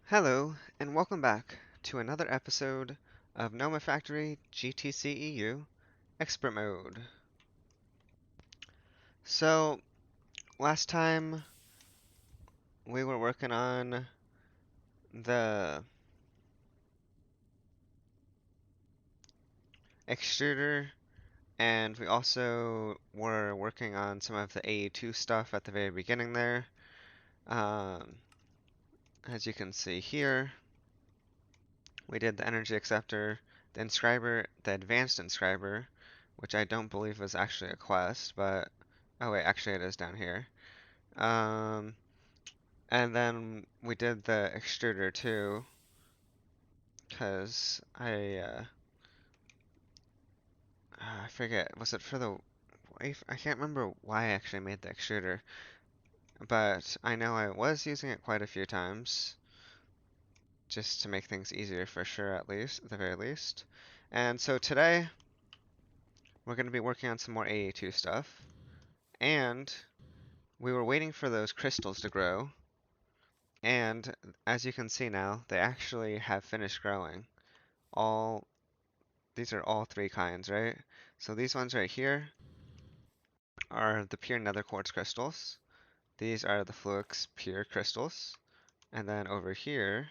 Hello, and welcome back to another episode of Nomifactory GTCEu Expert Mode. So, last time we were working on the extruder, and we also were working on some of the AE2 stuff at the very beginning there. Um, as you can see here, we did the energy acceptor, the inscriber, the advanced inscriber, which I don't believe was actually a quest, but oh wait, actually it is down here. Um, and then we did the extruder too, because I forget, was it for the wave? I can't remember why I actually made the extruder, but I know I was using it quite a few times, just to make things easier for sure, at the very least. And so today, we're going to be working on some more AE2 stuff, and we were waiting for those crystals to grow, and as you can see now, they actually have finished growing. All These are all three kinds, right? So these ones right here are the pure nether quartz crystals. These are the Fluix pure crystals. And then over here,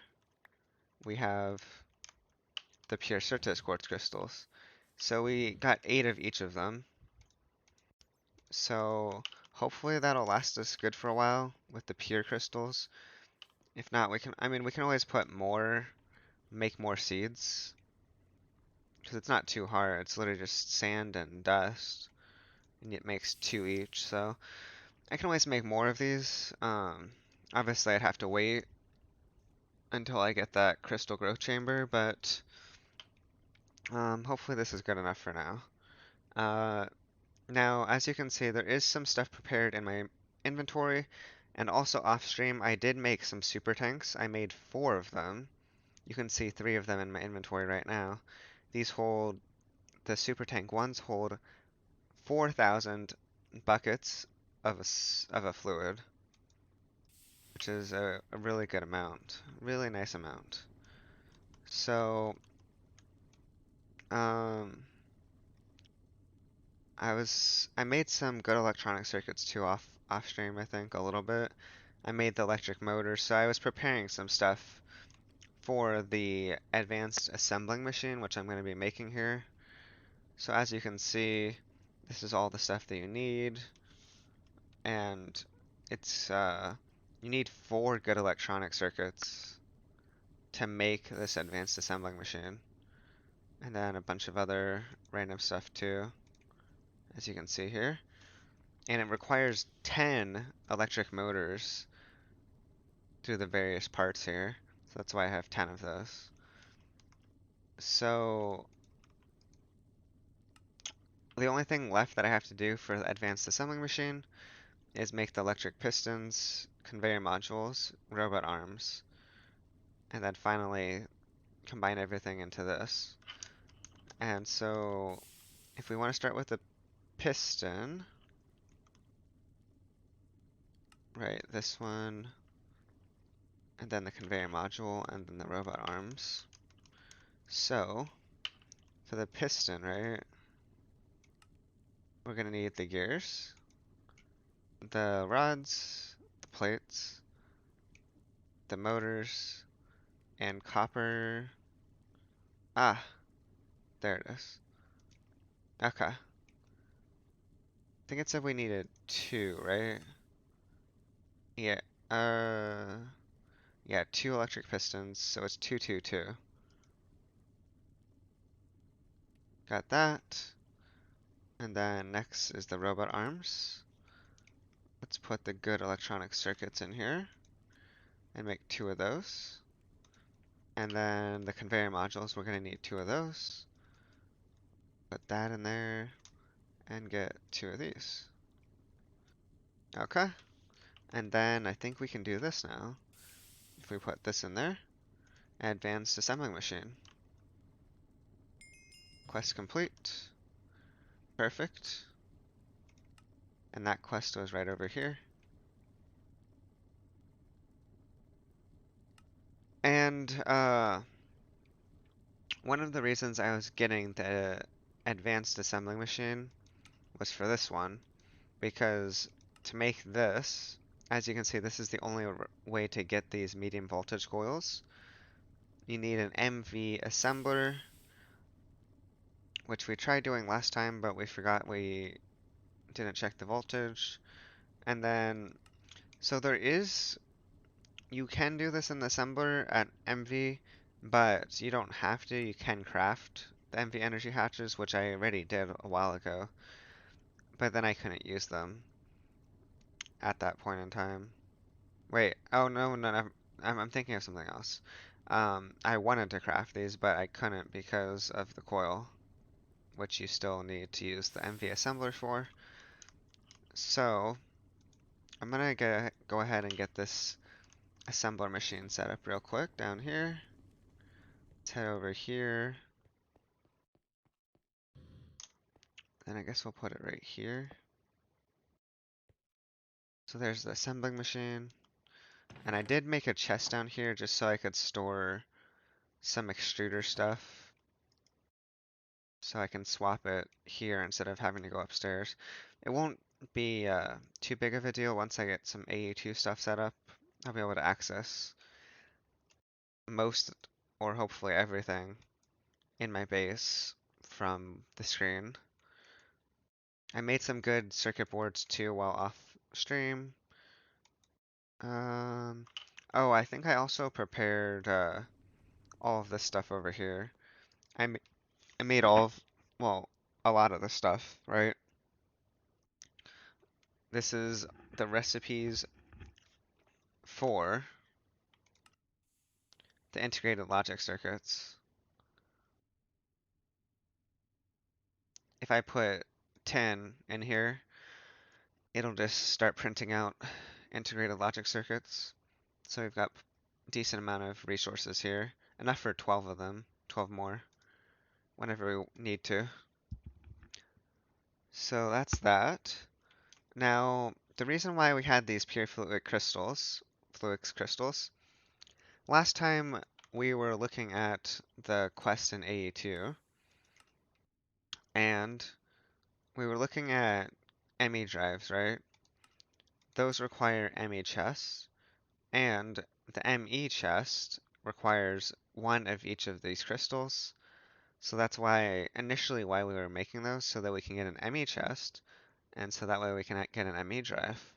we have the pure Certus quartz crystals. So we got 8 of each of them. So hopefully that'll last us good for a while with the pure crystals. If not, we can always put more, make more seeds. Because it's not too hard. It's literally just sand and dust. And it makes 2 each, so I can always make more of these. Obviously I'd have to wait until I get that crystal growth chamber, but hopefully this is good enough for now. Now, as you can see, there is some stuff prepared in my inventory, and also off stream I did make some super tanks. I made 4 of them. You can see 3 of them in my inventory right now. The super tank ones hold 4,000 buckets of a fluid, which is a really good amount, really nice amount. So, um, I made some good electronic circuits too off stream, I think, a little bit. I made the electric motor, so I was preparing some stuff for the advanced assembling machine, which I'm going to be making here. So as you can see, this is all the stuff that you need, and it's you need 4 good electronic circuits to make this advanced assembling machine. And then a bunch of other random stuff too, as you can see here. And it requires 10 electric motors through the various parts here. So that's why I have 10 of those. So the only thing left that I have to do for the advanced assembling machine is make the electric pistons, conveyor modules, robot arms, and then finally combine everything into this. And so if we want to start with the piston, right, this one, and then the conveyor module, and then the robot arms. So, for the piston, right, we're gonna need the gears, the rods, the plates, the motors, and copper. Ah, there it is. Okay. I think it said we needed 2, right? Yeah, uh, yeah, 2 electric pistons, so it's 2, 2, 2. Got that. And then next is the robot arms. Let's put the good electronic circuits in here and make 2 of those. And then the conveyor modules, we're going to need 2 of those. Put that in there and get 2 of these. Okay. And then I think we can do this now. If we put this in there, advanced assembling machine. Quest complete. Perfect. And that quest was right over here. And one of the reasons I was getting the advanced assembling machine was for this one, because to make this, as you can see, this is the only way to get these medium voltage coils. You need an MV assembler, which we tried doing last time, but we forgot we didn't check the voltage. And then, so you can do this in the assembler at MV, but you don't have to. You can craft the MV energy hatches, which I already did a while ago, but then I couldn't use them at that point in time. Wait, oh no, no, no, I'm thinking of something else. I wanted to craft these, but I couldn't because of the coil, which you still need to use the MV assembler for. So, I'm gonna go ahead and get this assembler machine set up real quick down here. Let's head over here. Then I guess we'll put it right here. So there's the assembling machine. And I did make a chest down here just so I could store some extruder stuff. So I can swap it here instead of having to go upstairs. It won't be too big of a deal once I get some AE2 stuff set up. I'll be able to access most, or hopefully everything, in my base from the screen. I made some good circuit boards too while off stream. Um, oh, I think I also prepared all of this stuff over here. I, ma I made well, a lot of the stuff, right? This is the recipes for the integrated logic circuits. If I put 10 in here, it'll just start printing out integrated logic circuits. So we've got decent amount of resources here. Enough for 12 of them, 12 more, whenever we need to. So that's that. Now, the reason why we had these pure fluid crystals, last time we were looking at the quest in AE2, and we were looking at ME drives, right? Those require ME chests, and the ME chest requires one of each of these crystals. So that's initially why we were making those, so that we can get an ME chest, and so that way we can get an ME drive.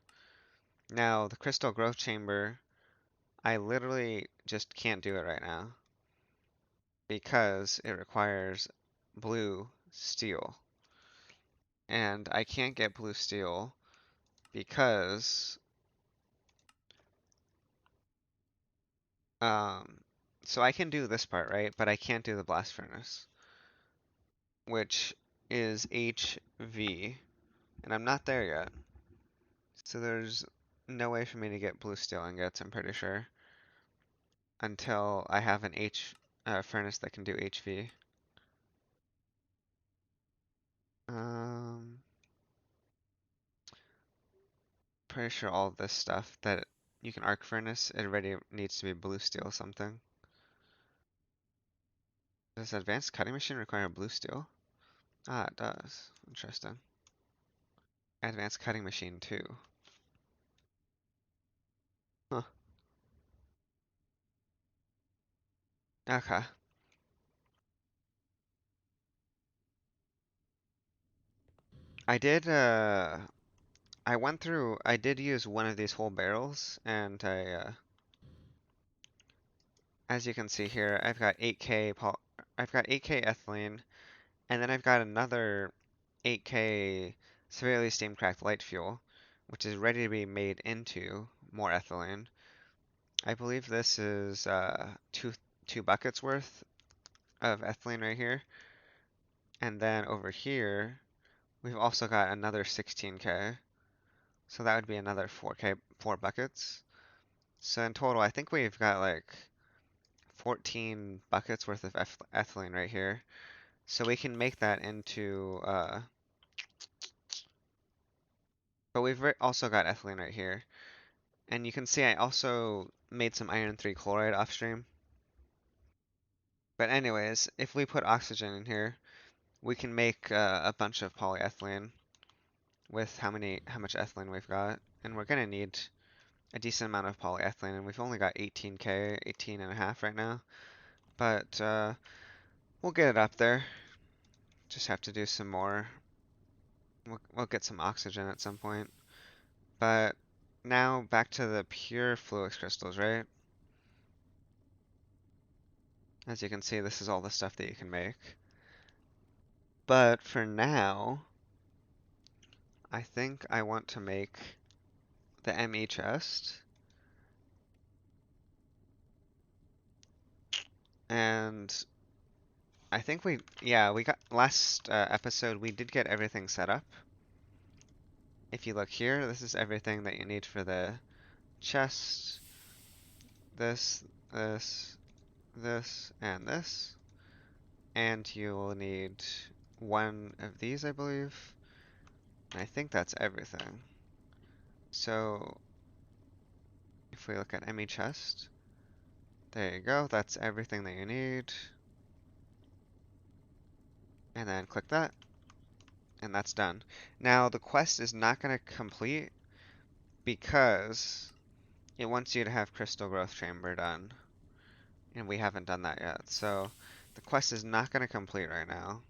Now, the crystal growth chamber, I literally just can't do it right now because it requires blue steel. And I can't get blue steel because um so I can do this part, right? But I can't do the blast furnace, which is HV, and I'm not there yet. So there's no way for me to get blue steel ingots, I'm pretty sure, until I have an furnace that can do HV. Um, Pretty sure all of this stuff that you can arc furnace, it already needs to be blue steel something. Does advanced cutting machine require blue steel? Ah, it does. Interesting. Advanced cutting machine too. Huh. Okay. I did, I did use one of these whole barrels, and as you can see here, I've got 8K ethylene, and then I've got another 8K severely steam cracked light fuel, which is ready to be made into more ethylene. I believe this is two buckets worth of ethylene right here. And then over here, we've also got another 16K. So that would be another 4 buckets. So in total, I think we've got like 14 buckets worth of ethylene right here. So we can make that into, but we've also got ethylene right here. And you can see I also made some iron 3 chloride off stream. But anyways, if we put oxygen in here, we can make a bunch of polyethylene with how much ethylene we've got, and we're gonna need a decent amount of polyethylene, and we've only got 18K, 18 and a half right now, but we'll get it up there. Just have to do some more. We'll get some oxygen at some point. But now back to the pure Fluix crystals, right? As you can see, this is all the stuff that you can make. But for now, I think I want to make the ME chest. And I think we got last episode, we did get everything set up. If you look here, this is everything that you need for the chest. This, this, this, and this. And you will need one of these, I believe. And I think that's everything. So if we look at ME chest, there you go, that's everything that you need. And then click that, and that's done. Now the quest is not going to complete because it wants you to have crystal growth chamber done, and we haven't done that yet. So the quest is not going to complete right now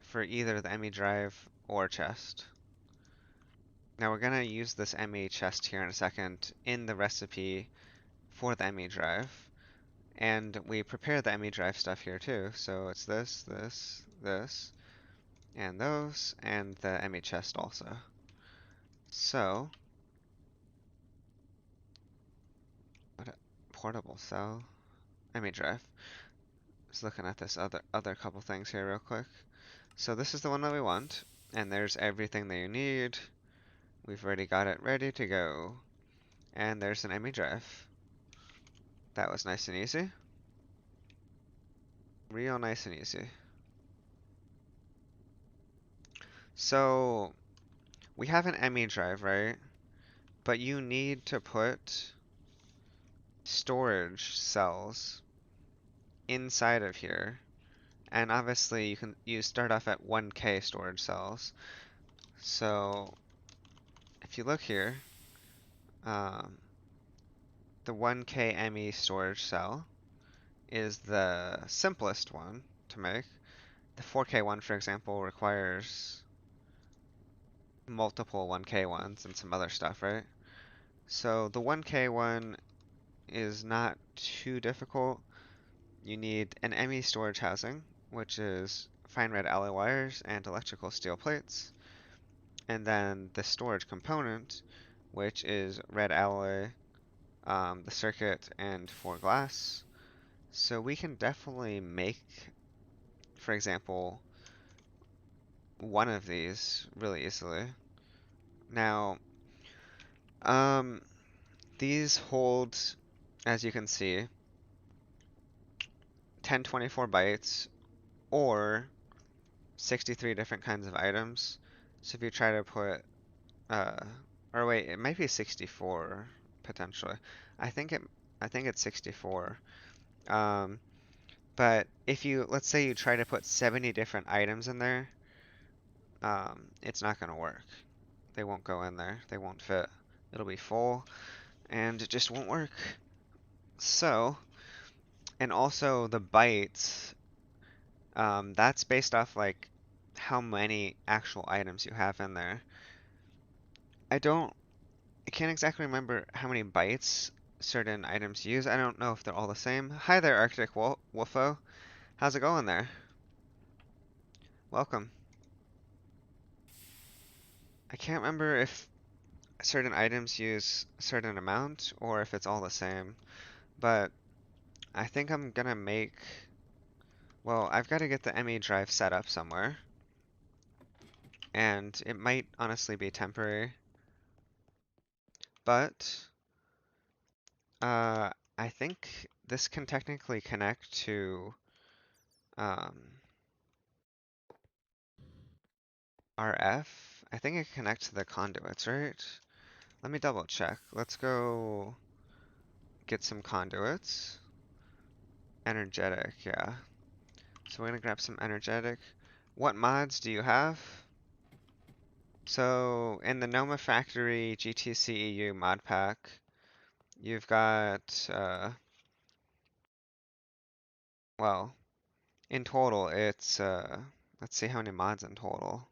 for either the ME drive or chest. Now we're going to use this ME chest here in a second in the recipe for the ME drive. And we prepare the ME drive stuff here too. So it's this, this, this, and those, and the ME chest also. So, what a portable cell, ME drive. Just looking at this other couple things here real quick. So this is the one that we want, and there's everything that you need. We've already got it ready to go. And there's an ME drive. That was nice and easy. Real nice and easy. So, we have an ME drive, right? But you need to put storage cells inside of here. And obviously you start off at 1K storage cells. So if you look here, the 1K ME storage cell is the simplest one to make. The 4K one, for example, requires multiple 1K ones and some other stuff, right? So the 1K one is not too difficult. You need an ME storage housing, which is fine red alloy wires and electrical steel plates. And then the storage component, which is red alloy, the circuit, and 4 glass. So we can definitely make, for example, one of these really easily. Now, these hold, as you can see, 1024 bytes or 63 different kinds of items. So if you try to put, or wait, it might be 64 potentially. I think it's 64. But if you, let's say you try to put 70 different items in there, it's not gonna work. They won't go in there. They won't fit. It'll be full, and it just won't work. So, and also the bytes, that's based off like how many actual items you have in there. I can't exactly remember how many bytes certain items use. I don't know if they're all the same. Hi there, Arctic Wolfo. How's it going there? Welcome. I can't remember if certain items use a certain amount or if it's all the same, but I think I'm gonna make, well, I've got to get the ME drive set up somewhere, and it might honestly be temporary, but I think this can technically connect to um, RF. I think it can connect to the conduits, right? Let me double check. Let's go get some conduits. Energetic, yeah. So we're gonna grab some energetic. What mods do you have? So in the Nomifactory GTCEu mod pack, you've got, well, in total it's, let's see how many mods in total.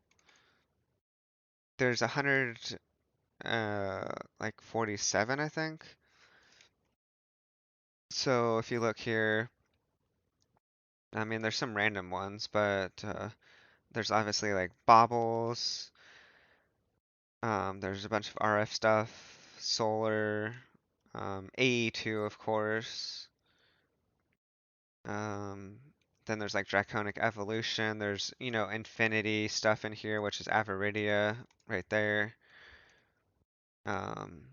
There's 100, like 47, I think. So if you look here, I mean, there's some random ones, but there's obviously like baubles. There's a bunch of RF stuff, solar, AE2, of course. Um, then there's like draconic evolution. There's, infinity stuff in here, which is Aviridia right there. Um,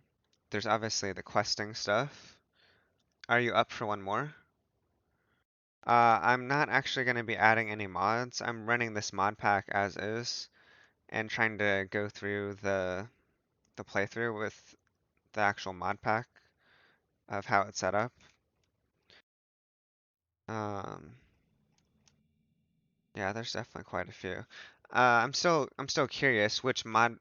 there's obviously the questing stuff. Are you up for one more? I'm not actually going to be adding any mods. I'm running this mod pack as is and trying to go through the playthrough with the actual mod pack of how it's set up. Um, yeah, there's definitely quite a few. I'm still curious which mod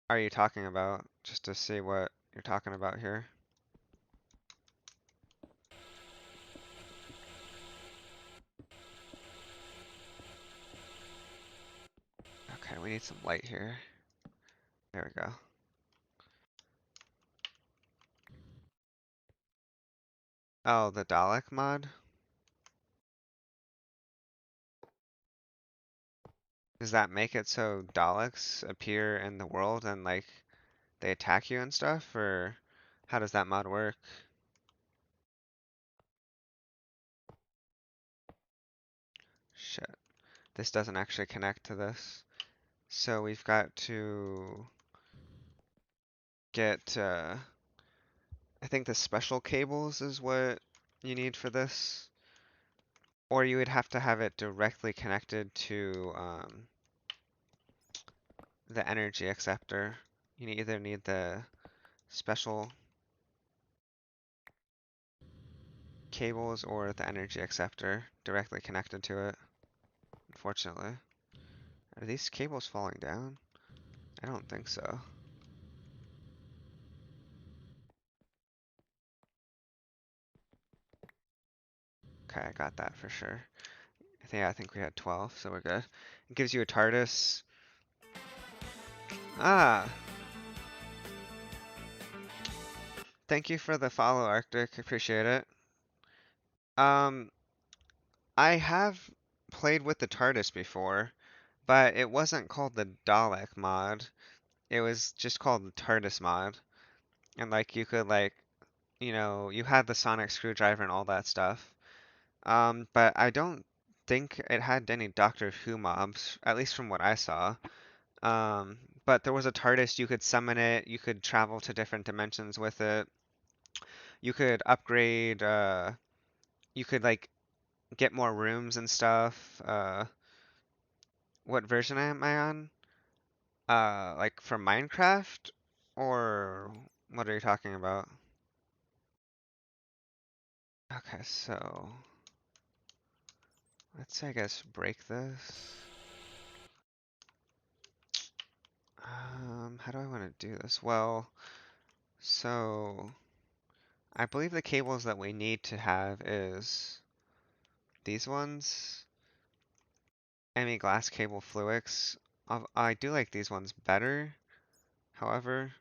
are you talking about? Just to see what you're talking about here. Okay, we need some light here. There we go. Oh, the Dalek mod? Does that make it so Daleks appear in the world and like they attack you and stuff, or how does that mod work? Shit, this doesn't actually connect to this. So we've got to get, I think the special cables is what you need for this. Or you would have to have it directly connected to the energy acceptor. You either need the special cables or the energy acceptor directly connected to it, unfortunately. Are these cables falling down? I don't think so. Okay, I got that for sure. I think we had 12, so we're good. It gives you a TARDIS. Ah, thank you for the follow, Arctic. Appreciate it. Um, I have played with the TARDIS before, but it wasn't called the Dalek mod. It was just called the TARDIS mod. And like you could like, you had the sonic screwdriver and all that stuff. But I don't think it had any Doctor Who mobs, at least from what I saw. But there was a TARDIS, you could summon it, you could travel to different dimensions with it. You could upgrade, you could like get more rooms and stuff. What version am I on? Like for Minecraft? Or what are you talking about? Okay, so let's, I guess, break this. How do I want to do this? Well, so I believe the cables that we need to have is these ones. Emi glass cable fluix. I do like these ones better, however,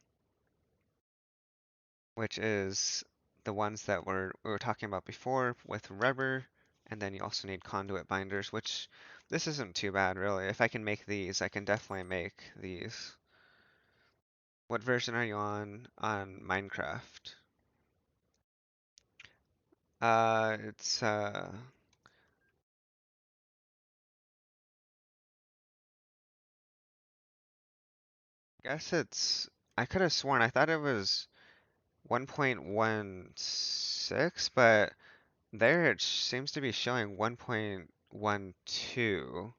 which is the ones that we were talking about before with rubber, and then you also need conduit binders, which this isn't too bad really. If I can make these, I can definitely make these. What version are you on Minecraft? It's guess it's I could have sworn I thought it was 1.16, but there it seems to be showing 1.12.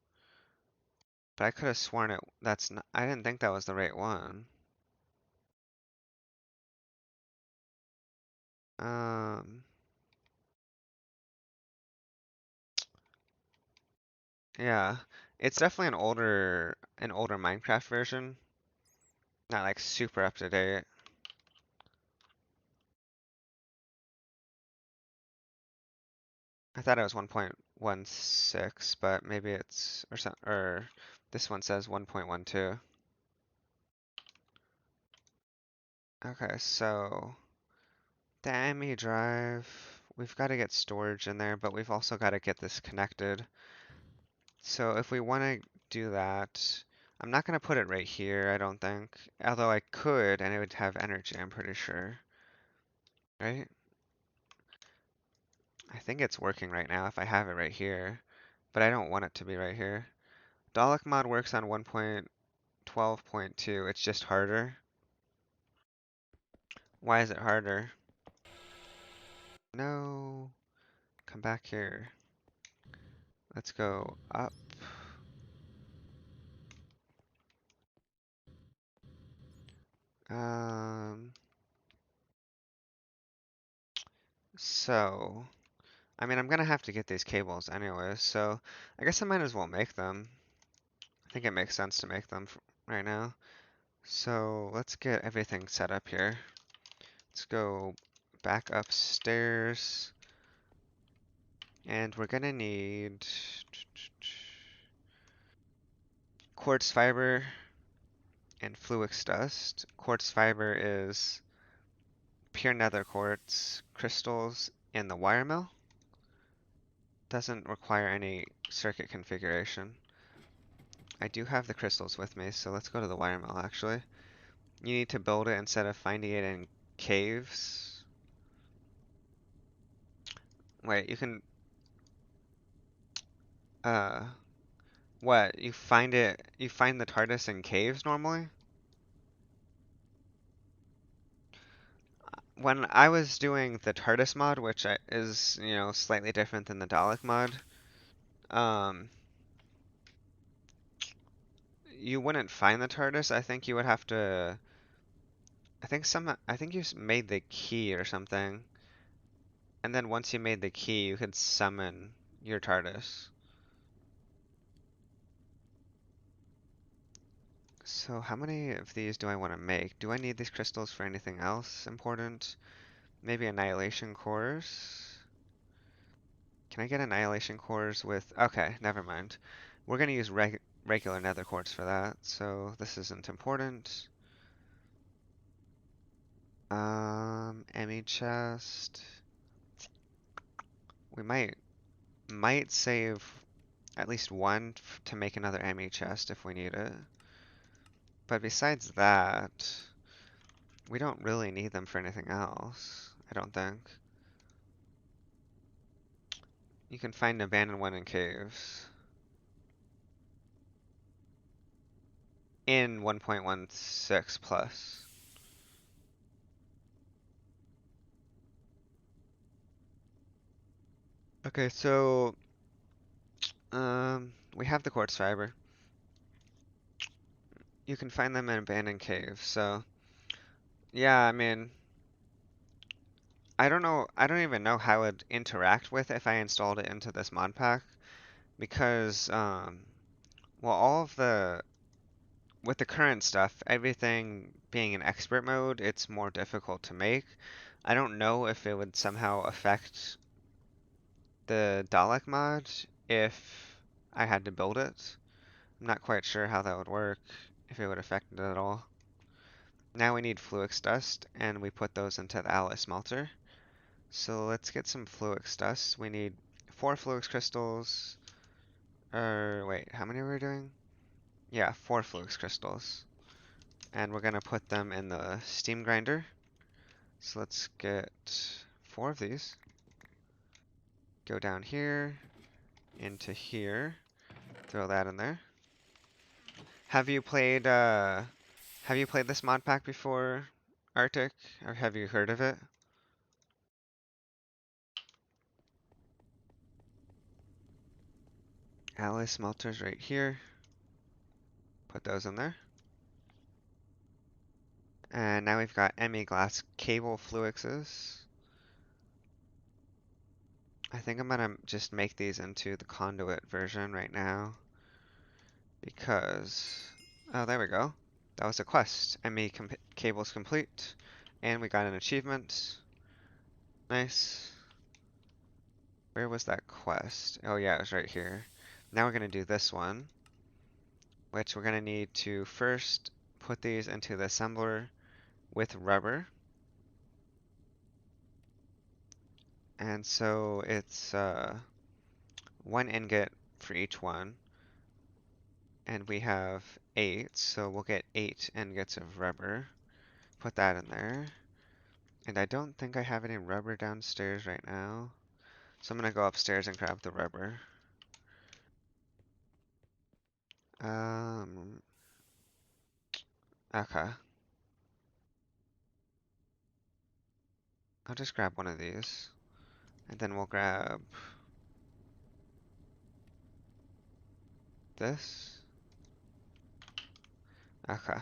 But I could have sworn that's not, I didn't think that was the right one. Um, Yeah, it's definitely an older Minecraft version, not like super up to date. I thought it was 1.16, but maybe it's or this one says 1.12. Okay, so the ME drive, we've got to get storage in there, but we've also got to get this connected. So if we want to do that, I'm not going to put it right here, I don't think. Although I could, and it would have energy, I'm pretty sure. Right? I think it's working right now if I have it right here, but I don't want it to be right here. Dalek mod works on 1.12.2, it's just harder. Why is it harder? No, come back here. Let's go up. Um, so, I mean, I'm gonna have to get these cables anyway, so I guess I might as well make them. I think it makes sense to make them right now. So let's get everything set up here. Let's go back upstairs. And we're gonna need quartz fiber and fluix dust. Quartz fiber is pure nether quartz crystals in the wire mill. Doesn't require any circuit configuration. I do have the crystals with me, so let's go to the wire mill actually. You need to build it instead of finding it in caves. Wait, you can, uh, what? You find the TARDIS in caves normally? When I was doing the TARDIS mod, which is, slightly different than the Dalek mod, um, you wouldn't find the TARDIS. I think you would have to, I think you made the key or something. And then once you made the key, you could summon your TARDIS. So how many of these do I want to make? Do I need these crystals for anything else important? Maybe annihilation cores? Can I get annihilation cores with... Okay, never mind. We're going to use regular nether quartz for that, so this isn't important. ME chest. We might save at least one to make another ME chest if we need it. But besides that, we don't really need them for anything else, I don't think. You can find an abandoned one in caves. In 1.16 plus. Okay, so we have the quartz fiber. You can find them in abandoned caves. So yeah, I mean, I don't even know how it would interact with if I installed it into this mod pack because well, all of the with the current stuff, everything being in expert mode, it's more difficult to make. I don't know if it would somehow affect the Dalek mod if I had to build it. I'm not quite sure how that would work, if it would affect it at all. Now we need fluix dust, and we put those into the alloy smelter. So let's get some fluix dust. We need 4 fluix crystals. Wait, how many are we doing? Yeah, 4 fluix crystals. And we're gonna put them in the steam grinder. So let's get 4 of these. Go down here, into here, throw that in there. Have you played this mod pack before, Arctic? Or have you heard of it? Alloy smelters right here. Put those in there. And now we've got ME glass cable fluixes. I think I'm gonna just make these into the conduit version right now because, oh, there we go. That was a quest. Cables complete, and we got an achievement. Nice. Where was that quest? Oh yeah, it was right here. Now we're gonna do this one, which we're gonna need to first put these into the assembler with rubber. And so it's 1 ingot for each one. And we have 8, so we'll get 8 ingots of rubber. Put that in there. And I don't think I have any rubber downstairs right now. So I'm gonna go upstairs and grab the rubber. Um, okay. I'll just grab one of these. And then we'll grab this. Okay.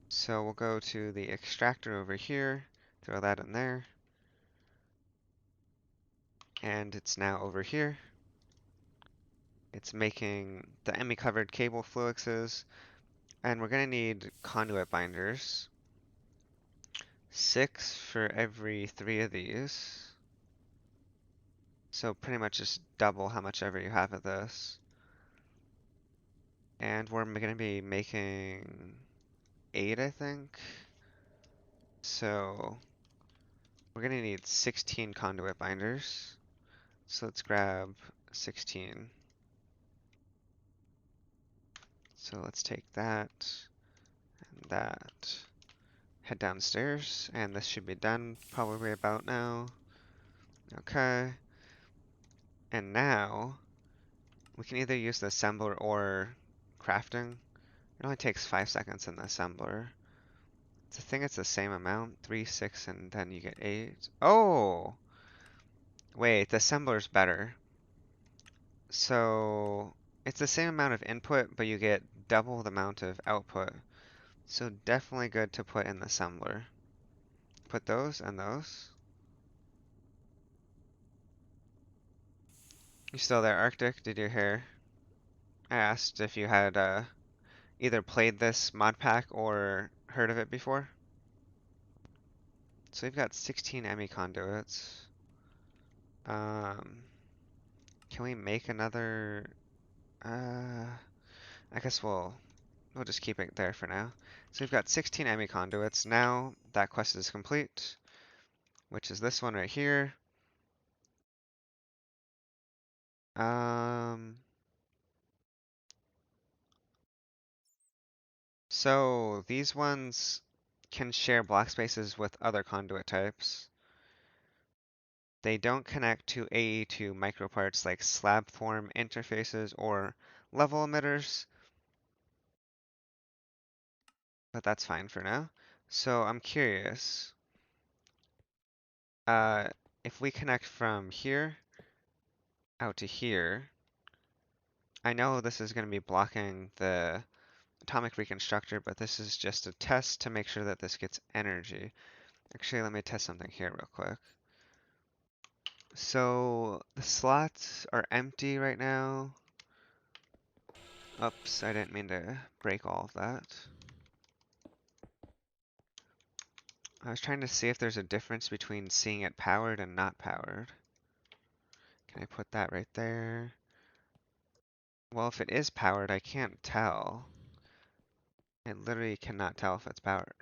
So we'll go to the extractor over here, throw that in there. And it's now over here. It's making the ME covered cable fluixes. And we're gonna need conduit binders. 6 for every 3 of these. So pretty much just double how much ever you have of this. And we're gonna be making 8, I think. So we're gonna need 16 conduit binders. So let's grab 16. So let's take that and that. Head downstairs, and this should be done probably about now. Okay. And now we can either use the assembler or crafting. It only takes 5 seconds in the assembler. I think it's the same amount, 3, 6, and then you get 8. Oh! Wait, the assembler's better. So it's the same amount of input, but you get double the amount of output. So definitely good to put in the assembler. Put those and those. You still there, Arctic? Did you hear? I asked if you had either played this mod pack or heard of it before. So we've got 16 ME conduits. Um, can we make another? I guess we'll just keep it there for now. So we've got 16 ME conduits. Now that quest is complete, which is this one right here. Um, so these ones can share block spaces with other conduit types. They don't connect to AE2 microparts like slab form interfaces or level emitters, but that's fine for now. So I'm curious, uh, if we connect from here out to here, I know this is going to be blocking the atomic reconstructor, but this is just a test to make sure that this gets energy. Actually, let me test something here real quick. So the slots are empty right now. Oops, I didn't mean to break all of that. I was trying to see if there's a difference between seeing it powered and not powered. Can I put that right there? Well, if it is powered, I can't tell. I literally cannot tell if it's powered.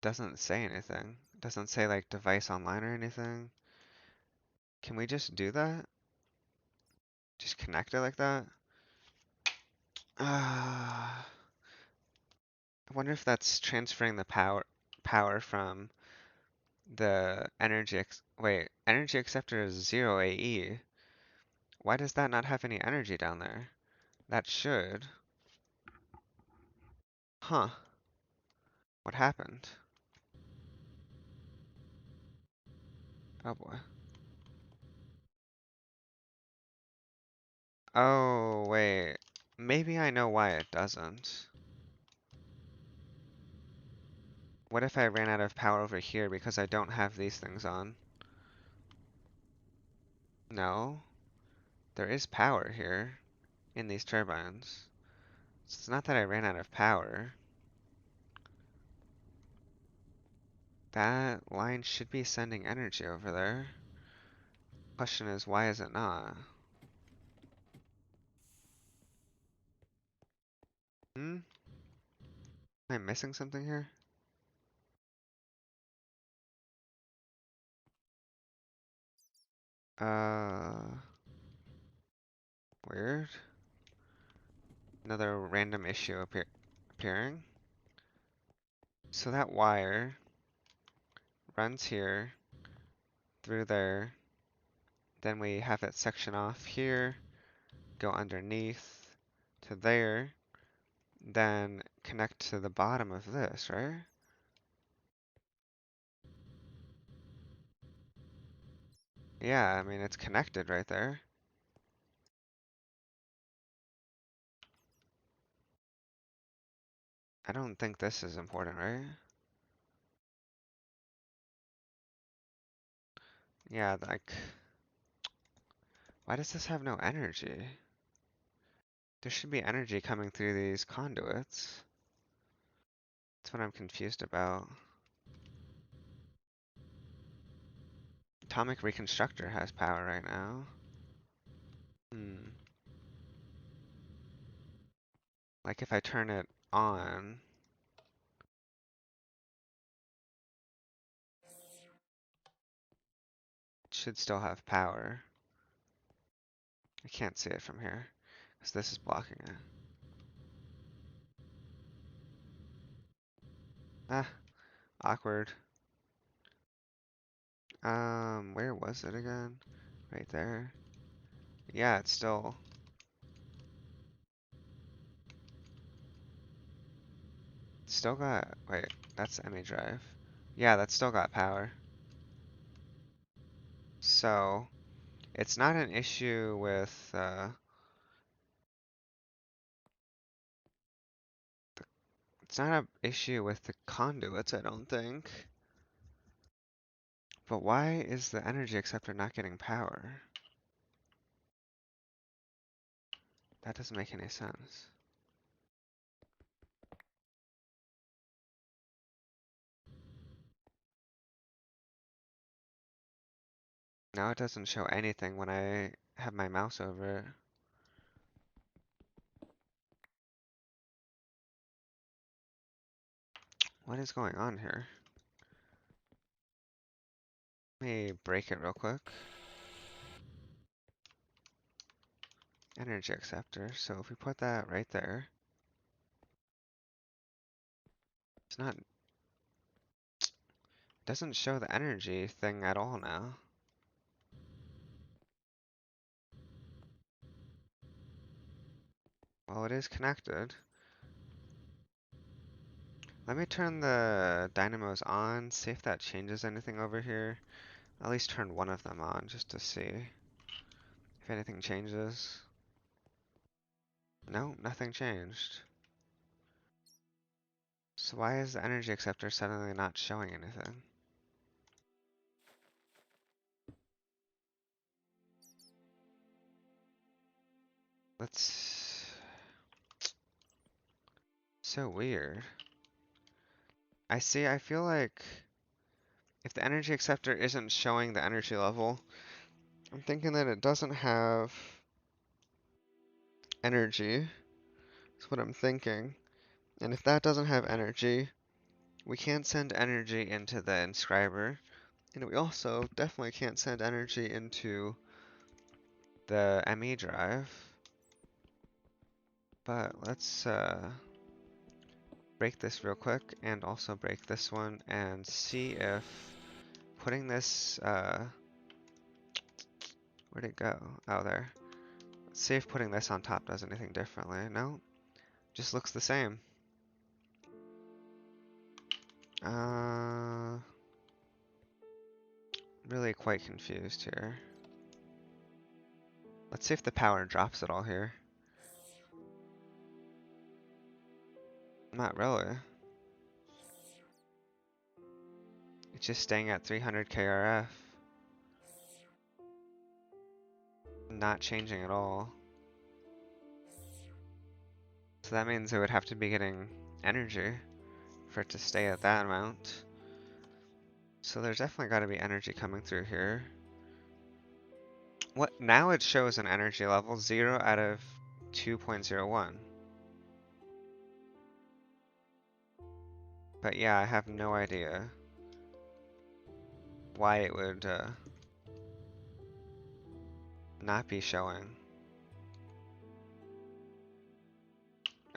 Doesn't say anything. Doesn't say like device online or anything. Can we just do that? Just connect it like that? I wonder if that's transferring the power from the wait, energy acceptor is 0 AE. Why does that not have any energy down there? That should. Huh. What happened? Oh boy. Oh, wait. Maybe I know why it doesn't. What if I ran out of power over here because I don't have these things on? No, there is power here in these turbines. So it's not that I ran out of power. That line should be sending energy over there. Question is, why is it not? Hmm? Am I missing something here? Uh, weird. Another random issue appearing. So that wire runs here, through there, then we have it section off here, go underneath to there, then connect to the bottom of this, right? Yeah, I mean, it's connected right there. I don't think this is important, right? Yeah, like, why does this have no energy? There should be energy coming through these conduits. That's what I'm confused about. Atomic Reconstructor has power right now. Hmm. Like if I turn it on, it should still have power. I can't see it from here, because this is blocking it. Ah, awkward. Where was it again? Right there. Yeah, it's still got, wait, that's ME drive. Yeah, that's still got power. So, it's not an issue with, it's not an issue with the conduits, I don't think. But why is the energy acceptor not getting power? That doesn't make any sense. Now it doesn't show anything when I have my mouse over it. What is going on here? Let me break it real quick. Energy acceptor. So if we put that right there, it's not, doesn't show the energy thing at all now. Well, it is connected. Let me turn the dynamos on, see if that changes anything over here. At least turn one of them on just to see if anything changes. No, nothing changed. So why is the energy acceptor suddenly not showing anything? That's so weird. I feel like if the energy acceptor isn't showing the energy level, I'm thinking that it doesn't have energy. That's what I'm thinking. And if that doesn't have energy, we can't send energy into the inscriber. And we also definitely can't send energy into the ME drive. But let's break this real quick and also break this one and see if putting this, where'd it go? Oh, there. Let's see if putting this on top does anything differently. No, just looks the same. Really quite confused here. Let's see if the power drops at all here. Not really. just staying at 300 KRF. Not changing at all. So that means it would have to be getting energy for it to stay at that amount. So there's definitely got to be energy coming through here. What now it shows an energy level 0 out of 2.01. But yeah, I have no idea why it would not be showing.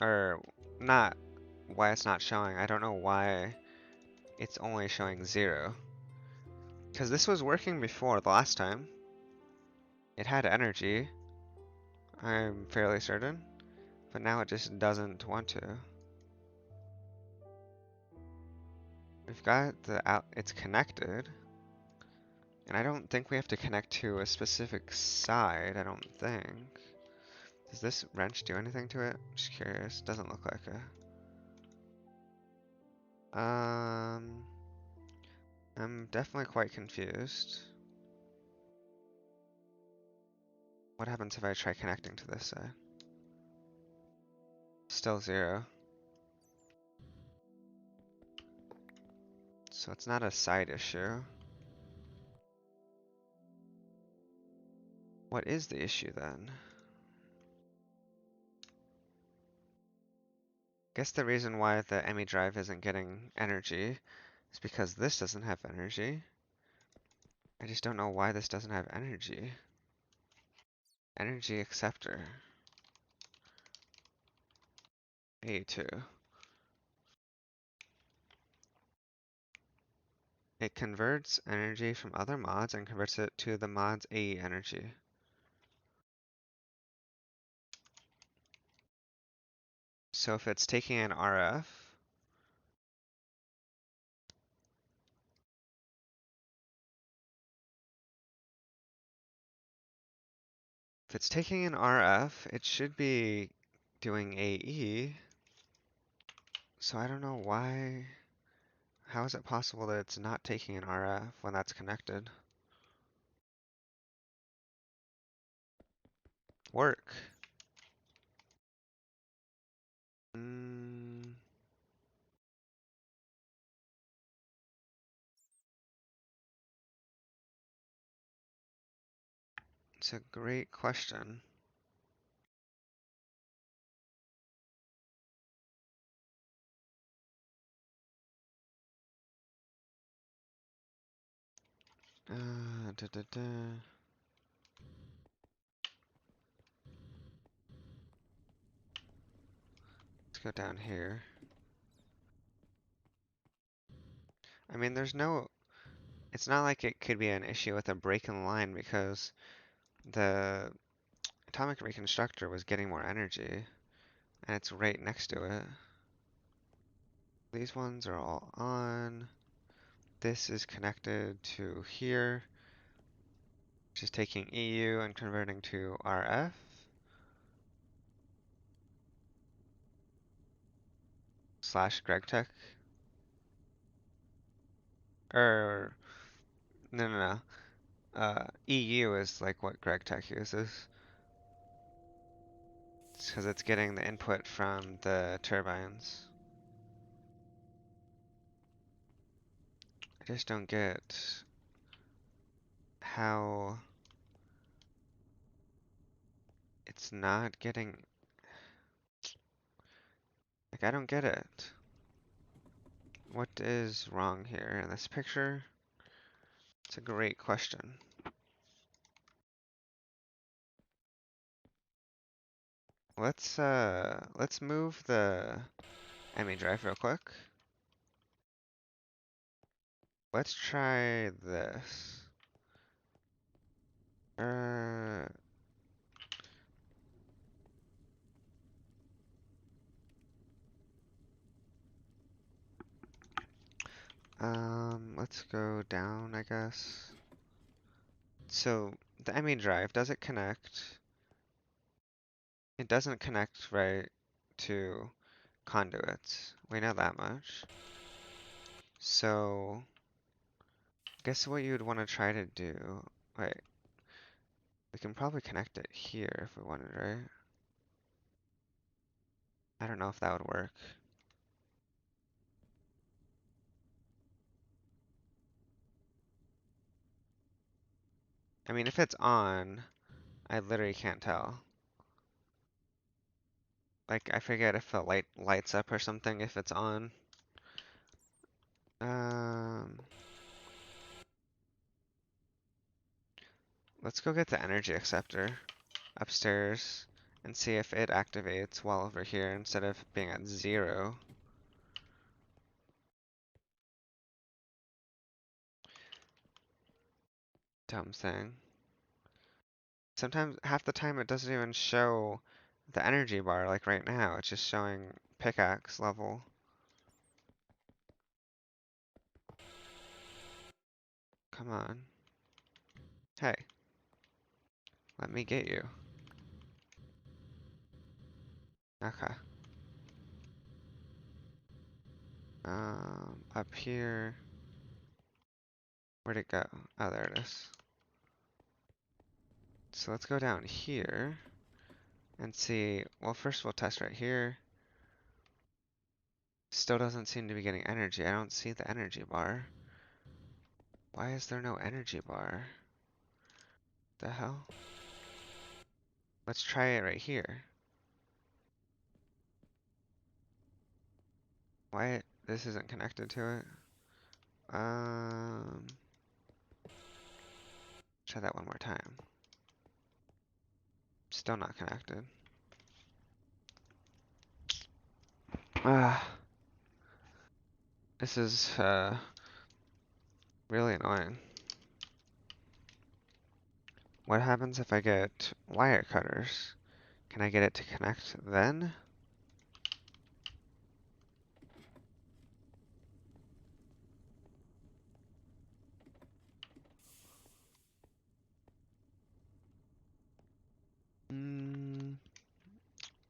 Or not why it's not showing. I don't know why it's only showing 0. Because this was working before the last time. It had energy, I'm fairly certain. But now it just doesn't want to. We've got the out, it's connected. And I don't think we have to connect to a specific side, I don't think. Does this wrench do anything to it? Just curious. Doesn't look like a. I'm definitely quite confused. What happens if I try connecting to this side? Still 0. So it's not a side issue. What is the issue then? Guess the reason why the ME drive isn't getting energy is because this doesn't have energy. I just don't know why this doesn't have energy. Energy acceptor. AE2. It converts energy from other mods and converts it to the mod's AE energy. So if it's taking an RF, if it's taking an RF, it should be doing AE. So I don't know why. How is it possible that it's not taking an RF when that's connected? Work. Mm, it's a great question. Da, da, da. Let's go down here. I mean, there's no, it's not like it could be an issue with a break in line because the atomic reconstructor was getting more energy and it's right next to it. These ones are all on. This is connected to here, which is taking EU and converting to RF. Slash GregTech. Or, no, no, no. EU is like what GregTech uses. It's because it's getting the input from the turbines. I just don't get how it's not getting, like, I don't get it. What is wrong here in this picture? It's a great question. Let's move the ME drive real quick. Let's try this. Uh, let's go down, I guess. So the ME drive, does it connect? It doesn't connect right to conduits. We know that much. So guess what you'd want to try to do, wait, we can probably connect it here if we wanted, right? I don't know if that would work. I mean, if it's on, I literally can't tell. Like, I forget if the light lights up or something if it's on. Um, let's go get the energy acceptor upstairs and see if it activates while over here instead of being at 0. Dumb thing. Sometimes, half the time, it doesn't even show the energy bar, like right now. It's just showing pickaxe level. Come on. Hey, let me get you. Okay. Up here. Where'd it go? Oh, there it is. So let's go down here and see. Well, first we'll test right here. Still doesn't seem to be getting energy. I don't see the energy bar. Why is there no energy bar? The hell? Let's try it right here. Why this isn't connected to it? Try that one more time. Still not connected. Ah, this is really annoying. What happens if I get wire cutters? Can I get it to connect then?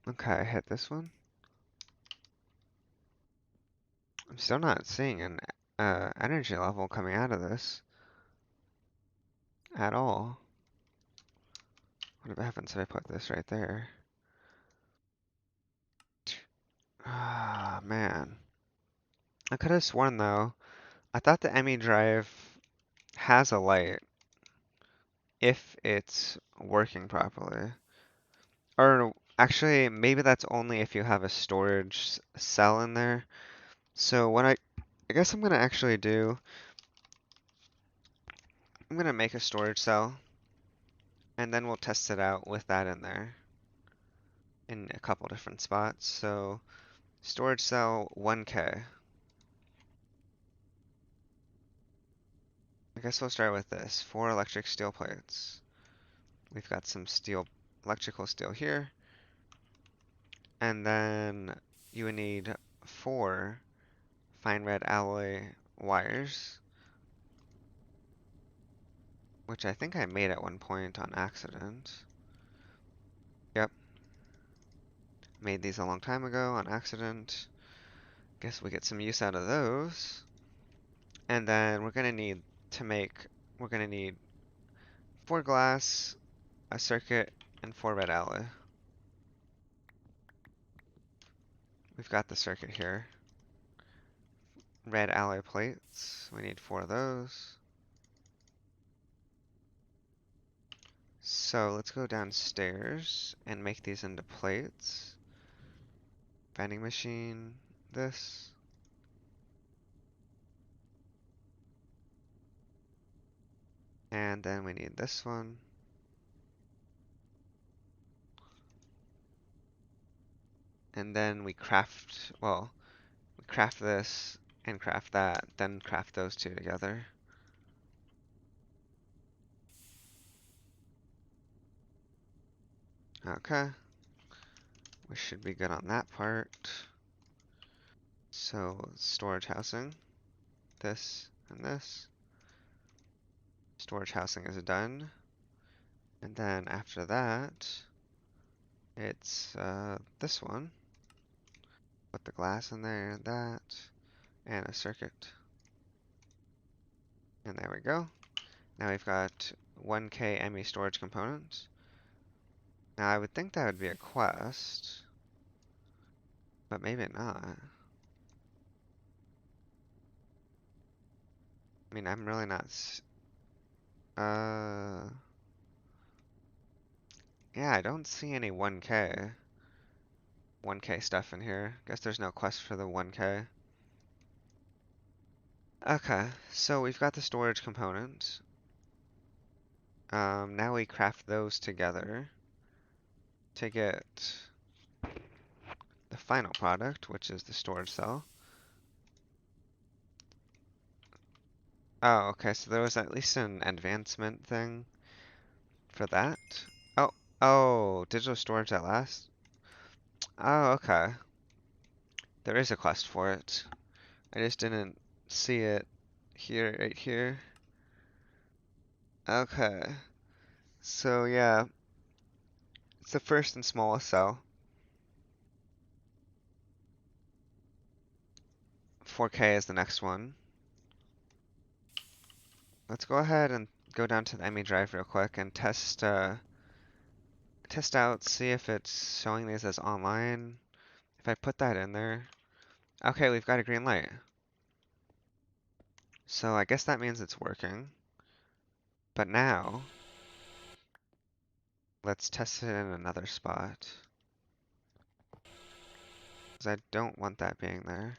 Okay, I hit this one. I'm still not seeing an energy level coming out of this at all. What happens if I put this right there? Ah, man. I could have sworn though, I thought the ME drive has a light if it's working properly. Or actually, maybe that's only if you have a storage cell in there. So what I guess I'm gonna actually do, I'm gonna make a storage cell and then we'll test it out with that in there in a couple different spots. So storage cell 1K. I guess we'll start with this. 4 electric steel plates. We've got some steel, electrical steel here. And then you would need 4 fine red alloy wires, which I think I made at one point on accident. Yep, made these a long time ago on accident. Guess we get some use out of those. And then we're gonna need to make, we're gonna need 4 glass, a circuit, and 4 red alloy. We've got the circuit here. Red alloy plates, we need 4 of those. So let's go downstairs and make these into plates. Vending machine, this. And then we need this one. And then we craft, well, we craft this and craft that, then craft those two together. Okay. We should be good on that part. So, storage housing, this and this. Storage housing is done. And then after that, it's this one. Put the glass in there, that, and a circuit. And there we go. Now we've got 1K ME storage components. Now I would think that would be a quest, but maybe not. I mean, I'm really not. Yeah, I don't see any 1K stuff in here. Guess there's no quest for the 1K. Okay, so we've got the storage components. Now we craft those together to get the final product, which is the storage cell. Oh, okay, so there was at least an advancement thing for that. Oh, oh, digital storage at last? Oh, okay. There is a quest for it. I just didn't see it here, right here. Okay. So yeah, it's the first and smallest cell. 4K is the next one. Let's go ahead and go down to the ME drive real quick and test out, see if it's showing these as online. If I put that in there, okay, we've got a green light. So I guess that means it's working. But now, let's test it in another spot. Because I don't want that being there.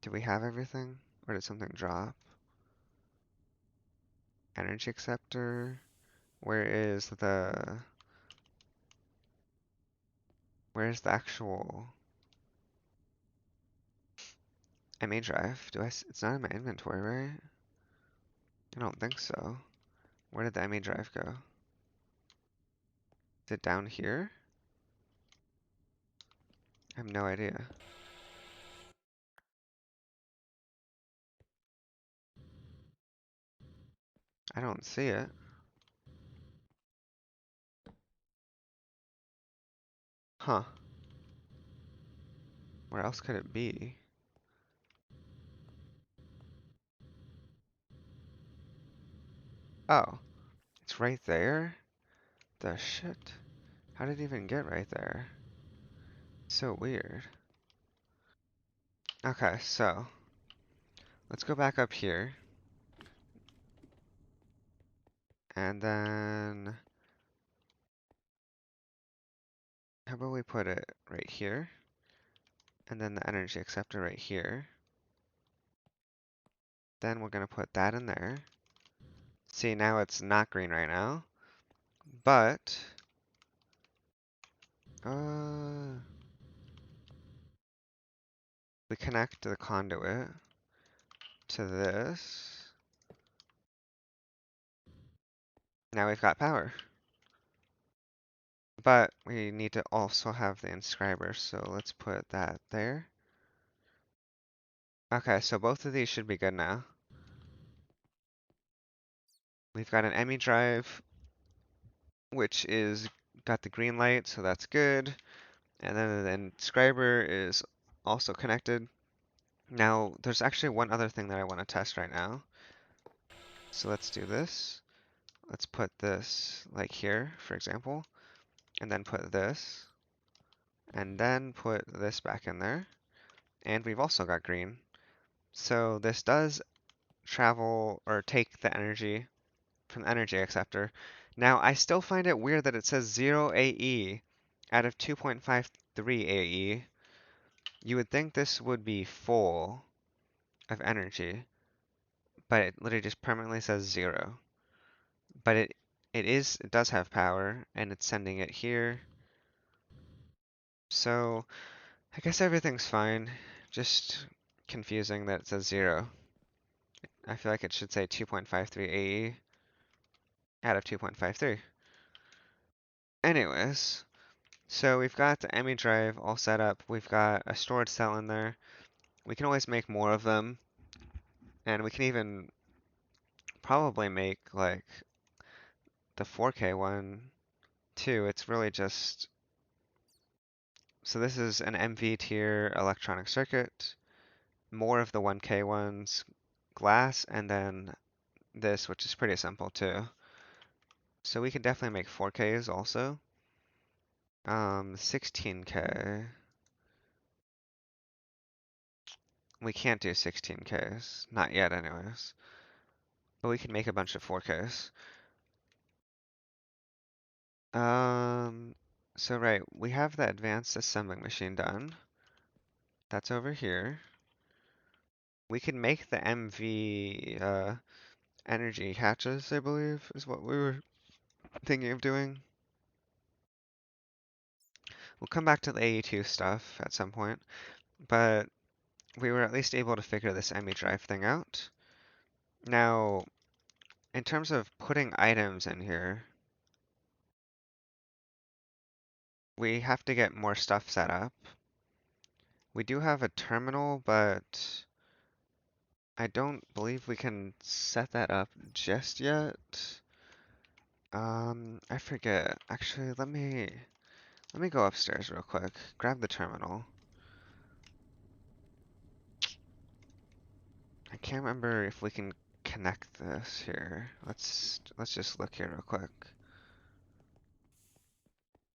Do we have everything? Or did something drop? Energy acceptor? Where is where's the actual ME drive? It's not in my inventory, right? I don't think so. Where did the ME drive go? Is it down here? I have no idea. I don't see it. Huh. Where else could it be? Oh, it's right there? The shit? How did it even get right there? So weird. Okay, so let's go back up here. And then how about we put it right here? And then the energy acceptor right here. Then we're gonna put that in there. See, now it's not green right now. But we connect the conduit to this. Now we've got power. But we need to also have the inscriber, so let's put that there. Okay, so both of these should be good now. We've got an ME drive, which is got the green light, so that's good. And then the inscriber is also connected. Now, there's actually one other thing that I want to test right now. So let's do this. Let's put this like here, for example, and then put this, and then put this back in there. And we've also got green. So this does travel or take the energy from the energy acceptor. Now, I still find it weird that it says 0 AE out of 2.53 AE. You would think this would be full of energy, but it literally just permanently says 0. But it does have power, and it's sending it here. So I guess everything's fine. Just confusing that it says 0. I feel like it should say 2.53 AE out of 2.53. Anyways, so we've got the ME drive all set up. We've got a storage cell in there. We can always make more of them. And we can even probably make like the 4K one too. It's really just, so this is an MV tier electronic circuit. More of the 1K ones. glass, and then this, which is pretty simple too. So we could definitely make 4Ks also. 16K. We can't do 16Ks. Not yet anyways. But we can make a bunch of 4Ks. Um, so right, we have the advanced assembling machine done. That's over here. We can make the MV energy hatches, I believe, is what we were thinking of doing. We'll come back to the AE2 stuff at some point, but we were at least able to figure this ME drive thing out. Now, in terms of putting items in here, we have to get more stuff set up. We do have a terminal, but I don't believe we can set that up just yet. I forget. Actually, let me go upstairs real quick. Grab the terminal. I can't remember if we can connect this here. Let's just look here real quick.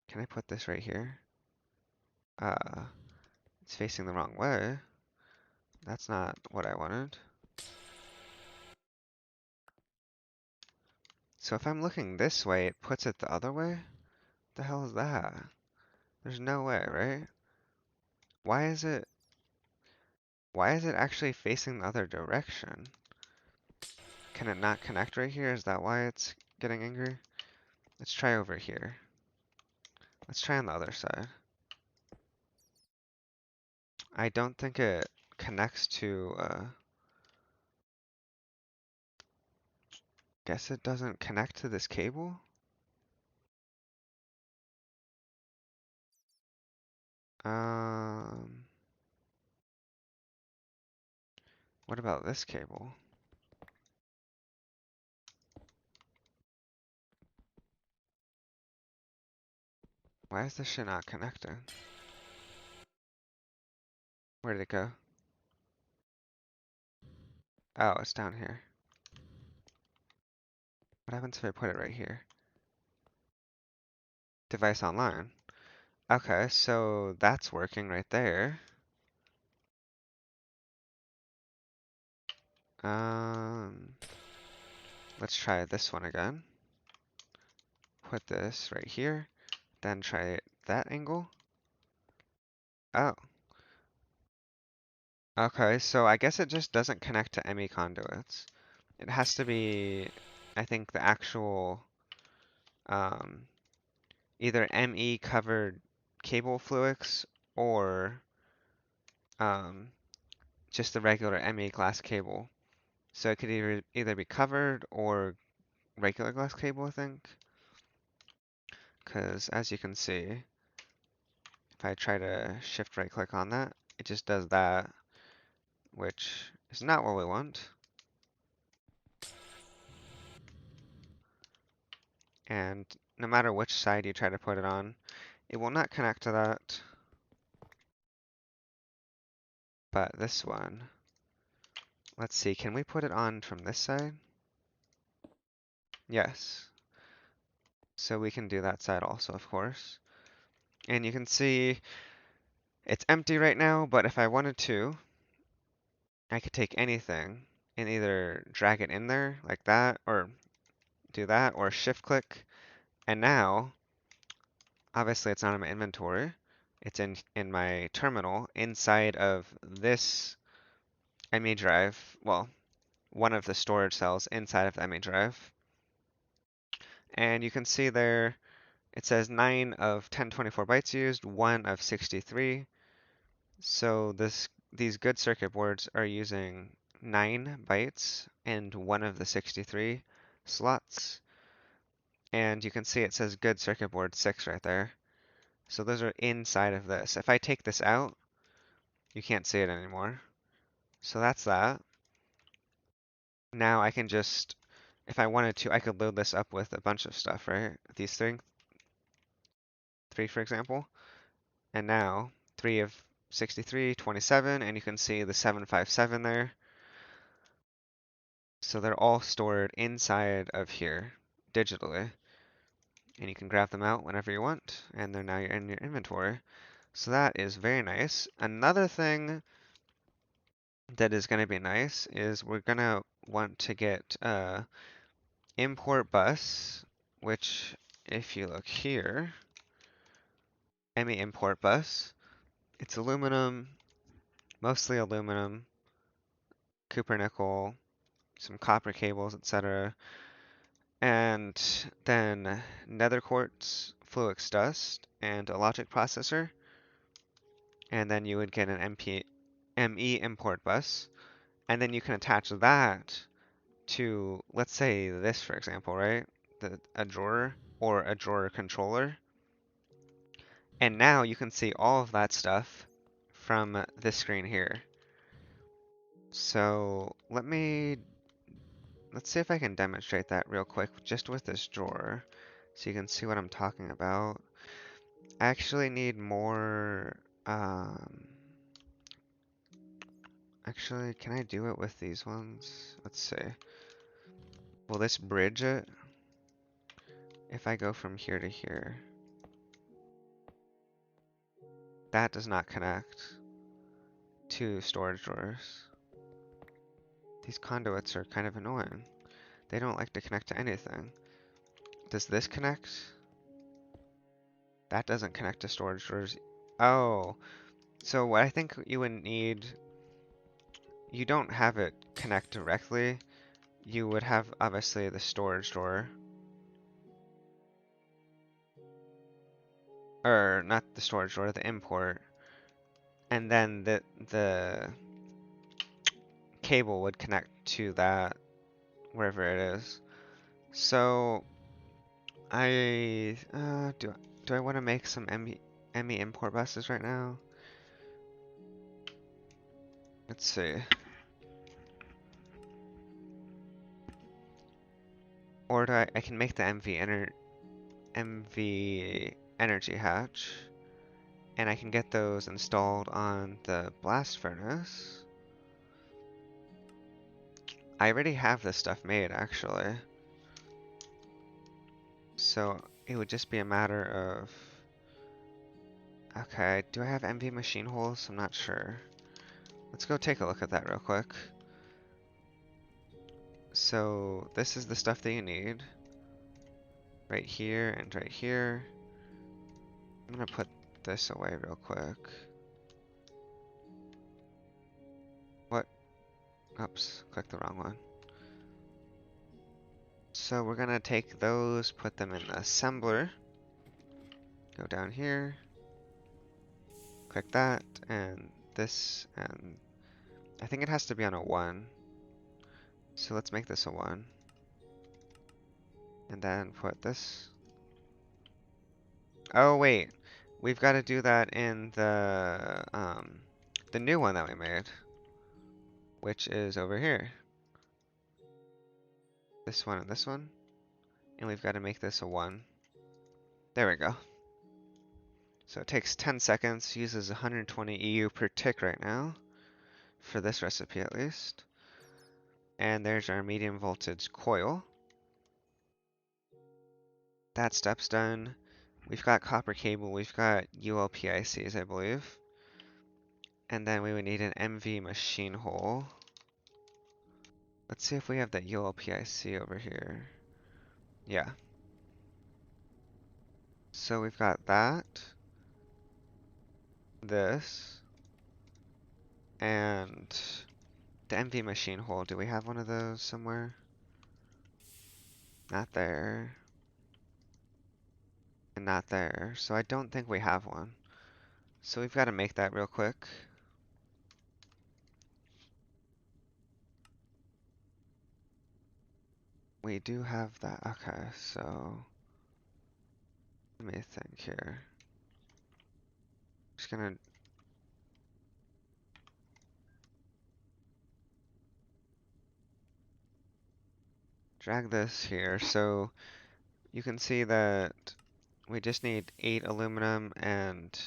Can I put this right here? It's facing the wrong way. That's not what I wanted. So if I'm looking this way, it puts it the other way? The hell is that? There's no way, right? Why is it actually facing the other direction? Can it not connect right here? Is that why it's getting angry? Let's try over here. Let's try on the other side. I don't think it connects to, guess it doesn't connect to this cable? Um, what about this cable? Why is this shit not connecting? Where did it go? Oh, it's down here. What happens if I put it right here? Device online. Okay, so that's working right there. Um, let's try this one again. Put this right here, then try that angle. Oh, okay, so I guess it just doesn't connect to ME conduits. It has to be, I think, the actual, um, either ME covered cable fluix or just the regular ME glass cable. So it could either be covered or regular glass cable, I think. Because as you can see, if I try to shift right click on that, it just does that, which is not what we want. And no matter which side you try to put it on, it will not connect to that. But this one, let's see, can we put it on from this side? Yes. So we can do that side also, of course. And you can see it's empty right now, but if I wanted to, I could take anything and either drag it in there like that, or do that, or shift click. And now, obviously it's not in my inventory. It's in my terminal inside of this ME drive. Well, one of the storage cells inside of the ME drive. And you can see there, it says 9 of 1024 bytes used, 1 of 63. So these good circuit boards are using 9 bytes and 1 of the 63 slots. And you can see it says good circuit board 6 right there. So those are inside of this. If I take this out, you can't see it anymore. So that's that. Now I can just, if I wanted to, I could load this up with a bunch of stuff, right? These three for example. And now 3 of 63, 27, and you can see the 757 there. So they're all stored inside of here digitally. And you can grab them out whenever you want, and they're now in your inventory. So that is very nice. Another thing that is going to be nice is we're going to want to get import bus, which if you look here, ME import bus, it's aluminum, mostly aluminum, copper nickel, some copper cables, etc. And then nether quartz, fluix dust, and a logic processor. And then you would get an ME import bus. And then you can attach that to, let's say this, for example, right? A drawer or a drawer controller. And now you can see all of that stuff from this screen here. So let's see if I can demonstrate that real quick just with this drawer so you can see what I'm talking about. I actually need more, actually, can I do it with these ones? Let's see. Will this bridge it? If I go from here to here. That does not connect to storage drawers. These conduits are kind of annoying. They don't like to connect to anything. Does this connect? That doesn't connect to storage drawers. Oh, so what I think you would need, you don't have it connect directly. You would have obviously the storage drawer. Or not the storage drawer, the import. And then the cable would connect to that wherever it is. So do I want to make some ME import buses right now? Let's see. Or I can make the MV energy hatch, and I can get those installed on the blast furnace. I already have this stuff made actually. So it would just be a matter of, okay, do I have MV machine holes? I'm not sure. Let's go take a look at that real quick. So this is the stuff that you need. Right here and right here. I'm gonna put this away real quick. What? Oops, clicked the wrong one. So we're gonna take those, put them in the assembler. Go down here. Click that, and this, and I think it has to be on a 1. So let's make this a 1. And then put this. Oh wait, we've got to do that in the new one that we made, which is over here. This one and this one. And we've got to make this a 1. There we go. So it takes 10 seconds, uses 120 EU per tick right now, for this recipe at least. And there's our medium voltage coil. That step's done. We've got copper cable, we've got ULPICs, I believe. And then we would need an MV machine hole. Let's see if we have that ULPIC over here. Yeah. So we've got that, this, and the MV machine hole. Do we have one of those somewhere? Not there. And not there. So I don't think we have one. So we've got to make that real quick. We do have that. Okay, so let me think here. Just gonna drag this here. So you can see that we just need 8 aluminum and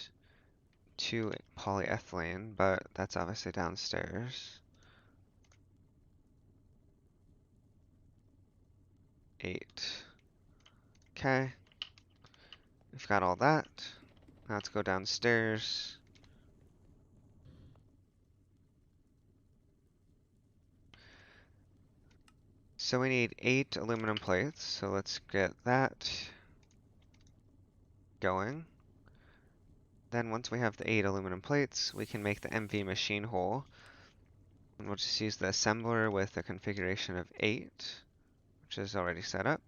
2 polyethylene, but that's obviously downstairs. 8. Okay. We've got all that. Now let's go downstairs. So we need 8 aluminum plates, so let's get that going. Then once we have the 8 aluminum plates, we can make the MV machine hole. And we'll just use the assembler with a configuration of 8, which is already set up.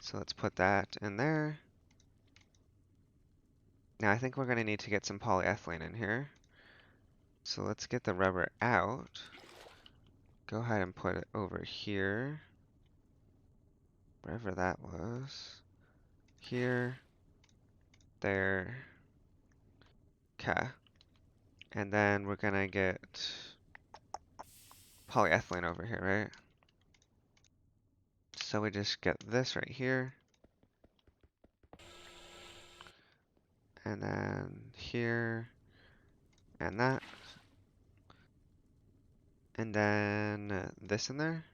So let's put that in there. Now I think we're going to need to get some polyethylene in here. So let's get the rubber out. Go ahead and put it over here. Wherever that was. Here. There. Okay. And then we're gonna get polyethylene over here, right? So we just get this right here. And then here. And that. And then this in there.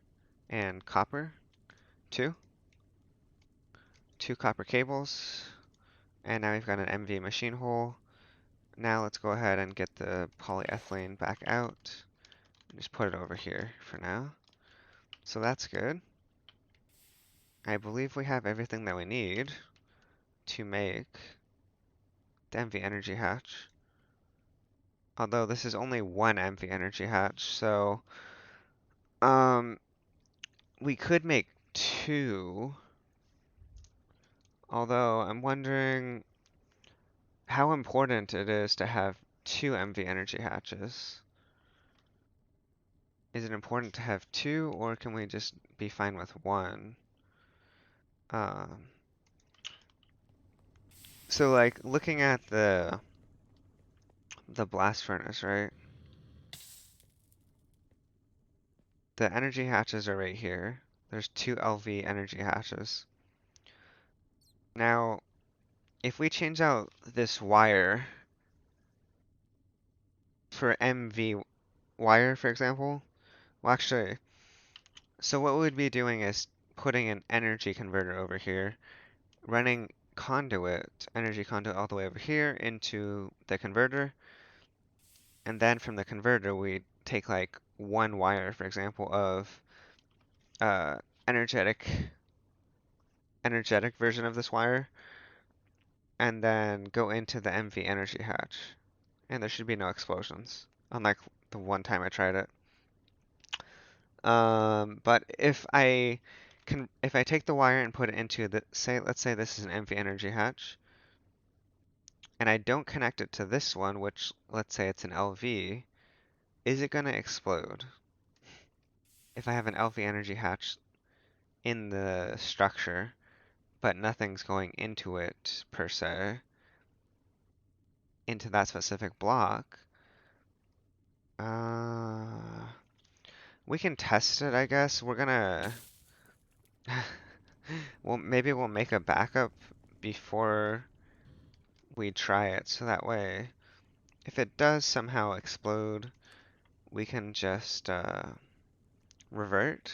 And copper. 2. 2 copper cables. And now we've got an MV machine hole. Now let's go ahead and get the polyethylene back out. Just put it over here for now. So that's good. I believe we have everything that we need to make the MV energy hatch. Although this is only one MV energy hatch, so we could make 2. Although I'm wondering how important it is to have 2 MV energy hatches. Is it important to have 2, or can we just be fine with 1? Um, so like looking at the blast furnace, right? The energy hatches are right here. There's 2 LV energy hatches. Now, if we change out this wire for MV wire, for example, well, actually, so what we'd be doing is putting an energy converter over here, running energy conduit all the way over here into the converter, and then from the converter, we take like one wire, for example, of uh, energetic version of this wire, and then go into the MV energy hatch. And there should be no explosions, unlike the one time I tried it. But if I take the wire and put it into let's say this is an MV energy hatch, and I don't connect it to this one, which let's say it's an LV, is it gonna explode? If I have an LV energy hatch in the structure, but nothing's going into it per se, into that specific block, uh, we can test it, I guess. We're gonna, well, maybe we'll make a backup before we try it, so that way, if it does somehow explode, we can just revert.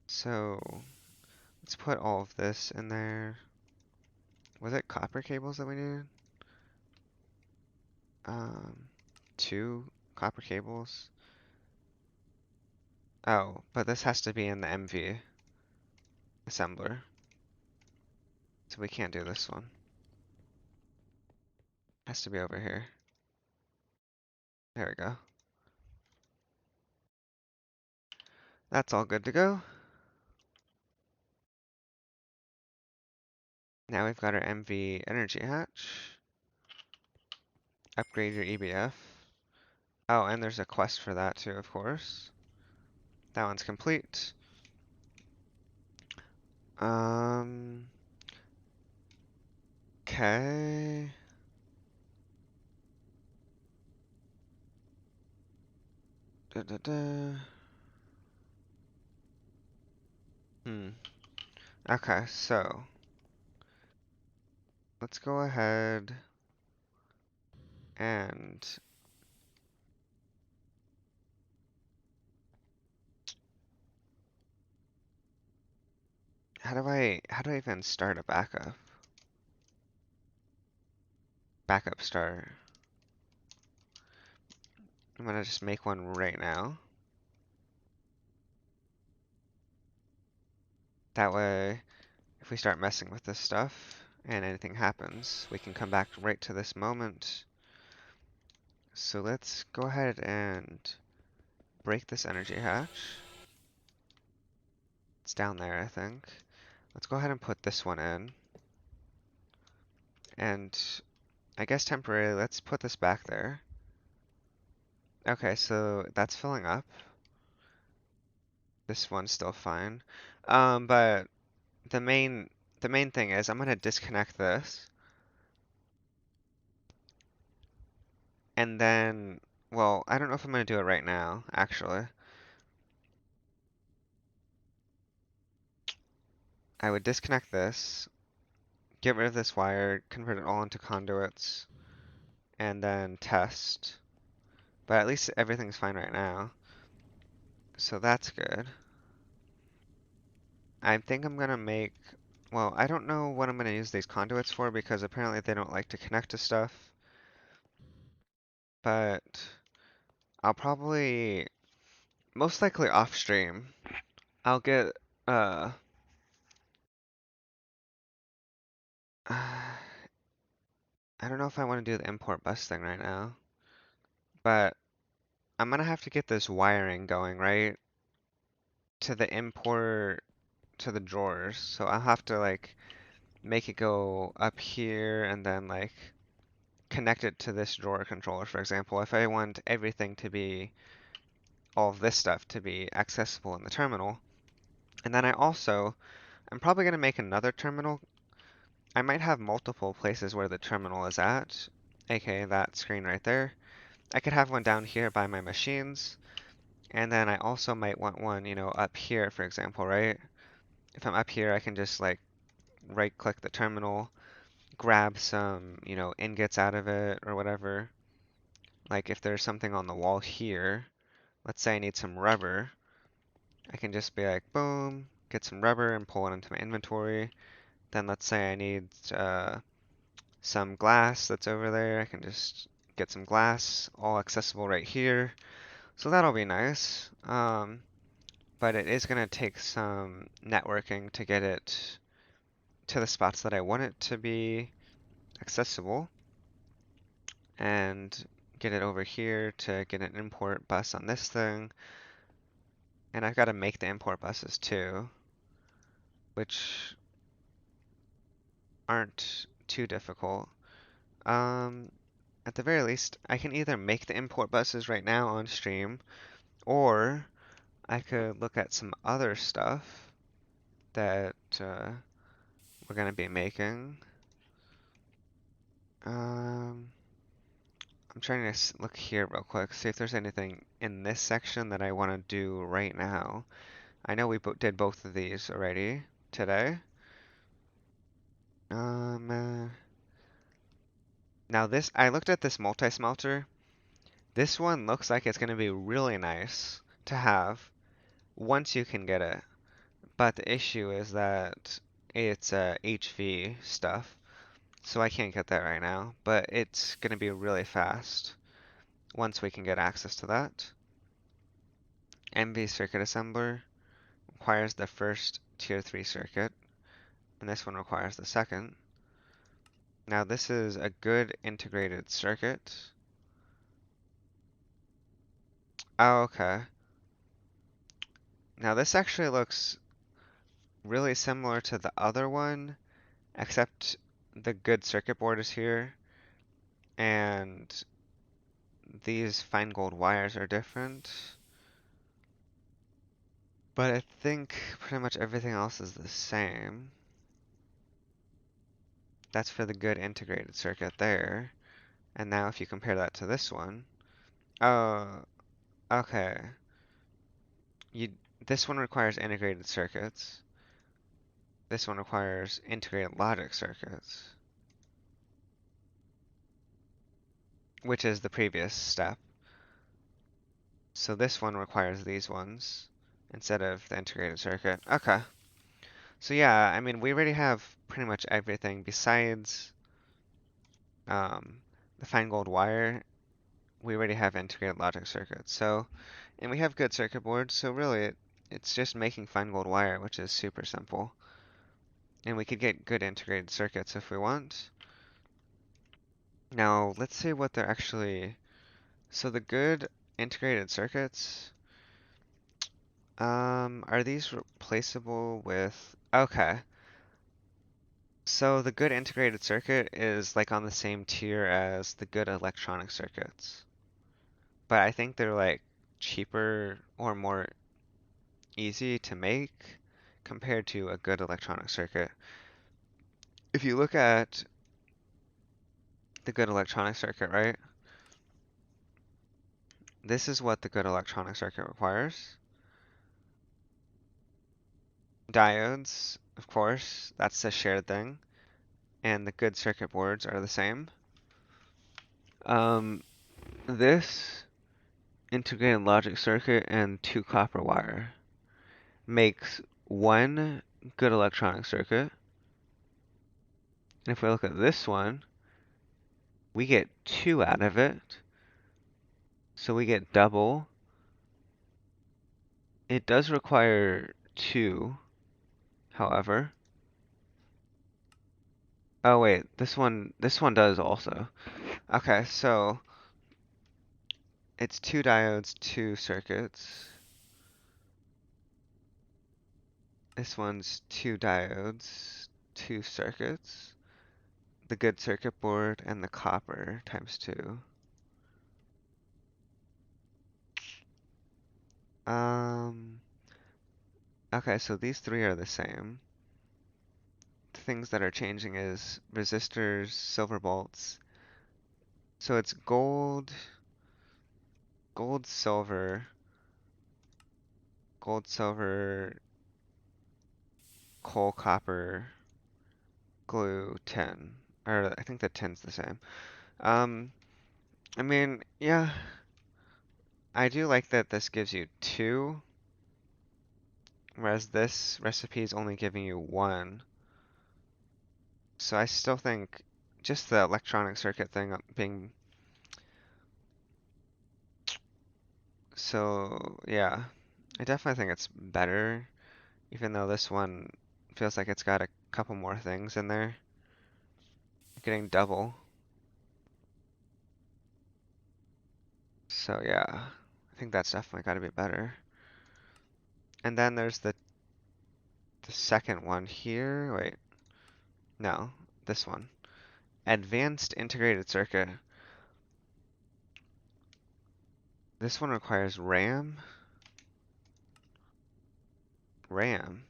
So let's put all of this in there. Was it copper cables that we needed? Um, 2 copper cables. Oh, but this has to be in the MV assembler. So we can't do this one. Has to be over here. There we go. That's all good to go. Now we've got our MV energy hatch. Upgrade your EBF. Oh, and there's a quest for that too, of course. That one's complete. Okay. Da, da, da. Okay, so let's go ahead and how do I even start a backup? Backup start. I'm gonna just make one right now. That way, if we start messing with this stuff and anything happens, we can come back right to this moment. So let's go ahead and break this energy hatch. It's down there, I think. Let's go ahead and put this one in. And I guess temporarily, let's put this back there. Okay, so that's filling up. This one's still fine. But the main the main thing is I'm gonna disconnect this. And then, well, I don't know if I'm gonna do it right now, actually. I would disconnect this, get rid of this wire, convert it all into conduits, and then test. But at least everything's fine right now. So that's good. I think I'm gonna make, well, I don't know what I'm gonna use these conduits for because apparently they don't like to connect to stuff. But I'll probably, most likely off stream, I'll get, uh, I don't know if I want to do the import bus thing right now, but I'm gonna have to get this wiring going, right? To the import, to the drawers. So I'll have to like make it go up here and then like connect it to this drawer controller, for example. If I want everything to be, all of this stuff to be accessible in the terminal. And then I'm probably gonna make another terminal. I might have multiple places where the terminal is at, aka that screen right there. I could have one down here by my machines, and then I also might want one, up here, for example, right? If I'm up here, I can just like right click the terminal, grab some, ingots out of it or whatever. Like if there's something on the wall here, let's say I need some rubber, I can just be like, boom, get some rubber and pull it into my inventory. Then let's say I need some glass that's over there, I can just get some glass, all accessible right here. So that'll be nice. But it is going to take some networking to get it to the spots that I want it to be accessible, and get it over here to get an import bus on this thing. And I've got to make the import buses too, which aren't too difficult. Um, at the very least, I can either make the import buses right now on stream, or I could look at some other stuff that we're going to be making. Um, I'm trying to look here real quick, see if there's anything in this section that I want to do right now. I know we did both of these already today. Now this, I looked at this multi-smelter. This one looks like it's going to be really nice to have once you can get it. But the issue is that it's HV stuff, so I can't get that right now. But it's going to be really fast once we can get access to that. MV circuit assembler requires the first tier 3 circuit, and this one requires the second. Now this is a good integrated circuit. Oh, okay. Now this actually looks really similar to the other one, except the good circuit board is here, and these fine gold wires are different. But I think pretty much everything else is the same. That's for the good integrated circuit there. And now if you compare that to this one, oh, okay. You, this one requires integrated circuits. This one requires integrated logic circuits, which is the previous step. So this one requires these ones instead of the integrated circuit. Okay. So yeah, I mean, we already have pretty much everything besides um, the fine gold wire. We already have integrated logic circuits. So, and we have good circuit boards. So really, it's just making fine gold wire, which is super simple. And we could get good integrated circuits if we want. Now, let's see what they're actually. So the good integrated circuits, are these replaceable with? Okay. So the good integrated circuit is like on the same tier as the good electronic circuits. But I think they're like cheaper or more easy to make compared to a good electronic circuit. If you look at the good electronic circuit, right? This is what the good electronic circuit requires. Diodes, of course, that's a shared thing. And the good circuit boards are the same. Um, this integrated logic circuit and two copper wire makes one good electronic circuit. And if we look at this one, we get two out of it. So we get double. It does require two, however. Oh wait, this one does also. Okay, so it's two diodes, two circuits. This one's two diodes, two circuits. The good circuit board and the copper times two. Um, okay, so these three are the same. The things that are changing is resistors, silver bolts. So it's gold, gold, silver, gold, silver, coal, copper, glue, tin. Or I think the tin's the same. Um, I mean, yeah, I do like that this gives you two, whereas this recipe is only giving you one. So I still think just the electronic circuit thing being so, yeah, I definitely think it's better, even though this one feels like it's got a couple more things in there. Getting double. So yeah, I think that's definitely got to be better. And then there's the second one here. Wait, no, this one. Advanced integrated circuit. This one requires RAM. RAM.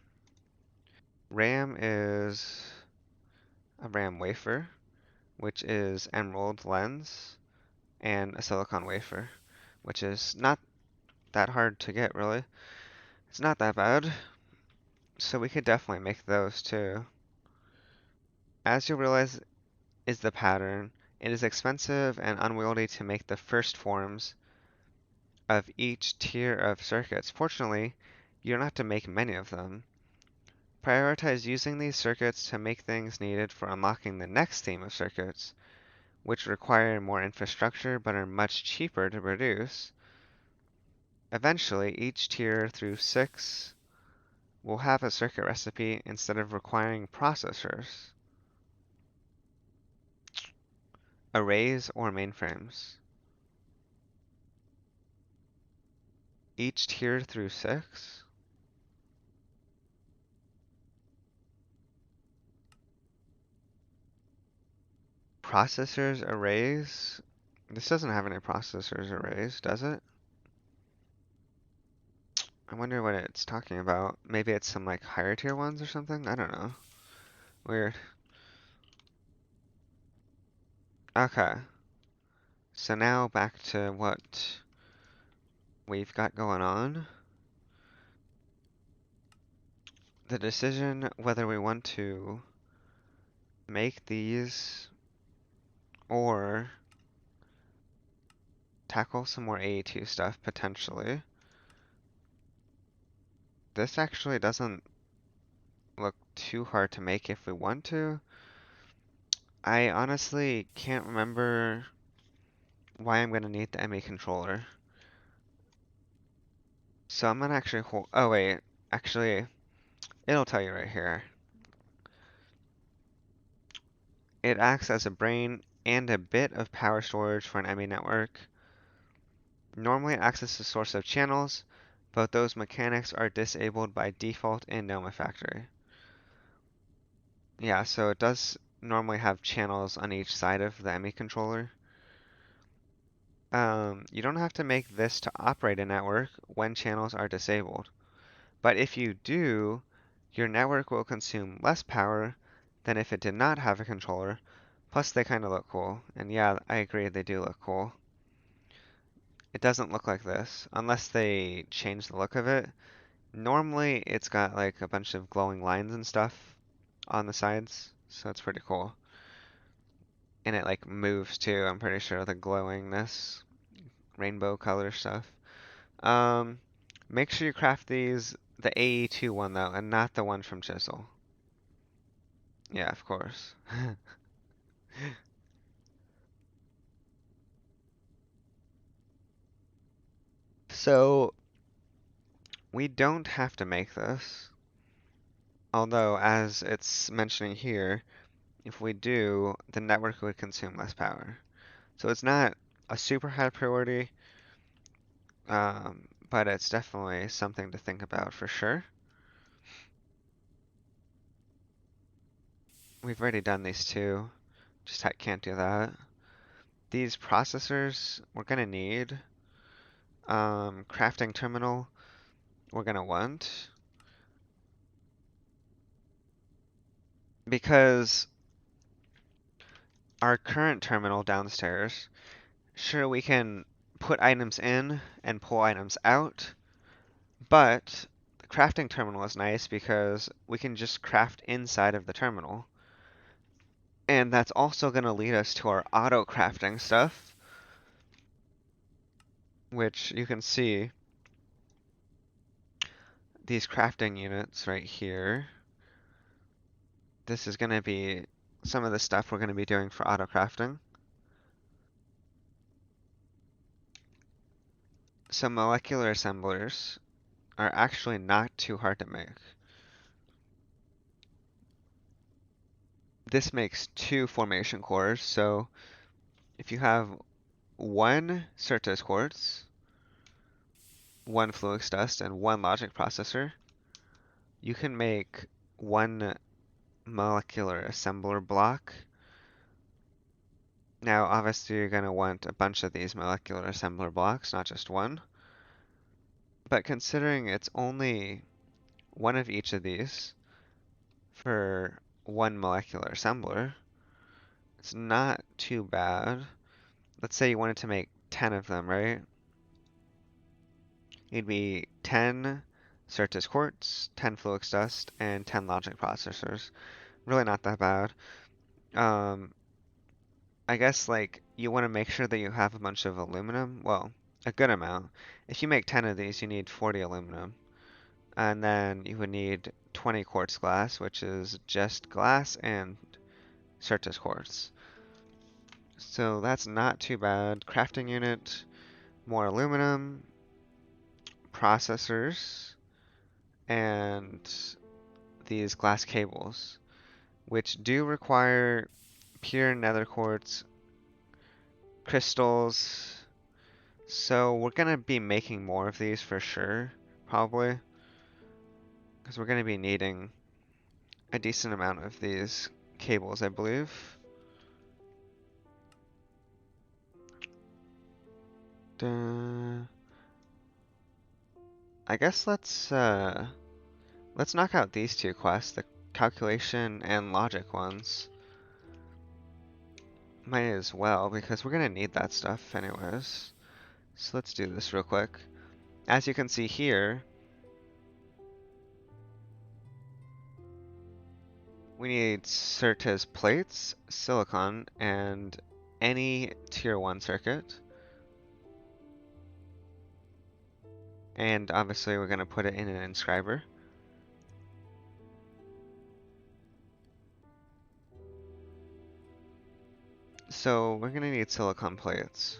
RAM is a RAM wafer, which is emerald lens, and a silicon wafer, which is not that hard to get, really. It's not that bad. So we could definitely make those too. As you'll realize is the pattern, it is expensive and unwieldy to make the first forms of each tier of circuits. Fortunately, you don't have to make many of them. Prioritize using these circuits to make things needed for unlocking the next theme of circuits, which require more infrastructure but are much cheaper to produce. Eventually, each tier through 6 will have a circuit recipe instead of requiring processors, arrays, or mainframes. Each tier through 6? Processors, arrays? This doesn't have any processors arrays, does it? I wonder what it's talking about. Maybe it's some like higher tier ones or something? I don't know. Weird. Okay. So now back to what we've got going on. The decision whether we want to make these or tackle some more AE2 stuff potentially. This actually doesn't look too hard to make if we want to. I honestly can't remember why I'm gonna need the ME controller. So I'm gonna actually hold, oh wait, actually, it'll tell you right here. It acts as a brain and a bit of power storage for an ME network. Normally it acts as a source of channels, but those mechanics are disabled by default in Nomifactory. Yeah, so it does normally have channels on each side of the ME controller. You don't have to make this to operate a network when channels are disabled. But if you do, your network will consume less power than if it did not have a controller. Plus they kind of look cool. And yeah, I agree, they do look cool. It doesn't look like this, unless they change the look of it. Normally, it's got like a bunch of glowing lines and stuff on the sides, so it's pretty cool. And it like moves too, I'm pretty sure, the glowingness, rainbow color stuff. Um, Make sure you craft these, the AE2 one though, and not the one from Chisel. Yeah, of course. So, we don't have to make this. Although, as it's mentioning here, if we do, the network would consume less power. So it's not a super high priority, but it's definitely something to think about for sure. We've already done these two, just can't do that. These processors we're gonna need. Crafting terminal we're gonna want. Because our current terminal downstairs, sure we can put items in and pull items out, but the crafting terminal is nice because we can just craft inside of the terminal. And that's also going to lead us to our auto crafting stuff, which you can see these crafting units right here. This is going to be some of the stuff we're going to be doing for auto crafting. So molecular assemblers are actually not too hard to make. This makes 2 formation cores, so if you have 1 Certus quartz, 1 Fluix dust, and 1 logic processor, you can make 1 molecular assembler block. Now, obviously, you're going to want a bunch of these molecular assembler blocks, not just one. But considering it's only 1 of each of these for 1 molecular assembler, it's not too bad. Let's say you wanted to make 10 of them, right? It'd be 10 Certus quartz, 10 Fluix dust, and 10 logic processors. Really not that bad. Um, I guess like you want to make sure that you have a bunch of aluminum. Well, a good amount. If you make 10 of these, you need 40 aluminum. And then you would need 20 quartz glass, which is just glass and Certus quartz. So that's not too bad. Crafting unit, more aluminum, processors, and these glass cables, which do require pure nether quartz crystals. So we're gonna be making more of these for sure, probably, because we're gonna be needing a decent amount of these cables, I believe. Duh. I guess let's knock out these 2 quests, the calculation and logic ones. Might as well, because we're gonna need that stuff anyways. So let's do this real quick. As you can see here, we need Certes plates, silicon, and any tier 1 circuit. And obviously we're going to put it in an inscriber. So we're gonna need silicon plates.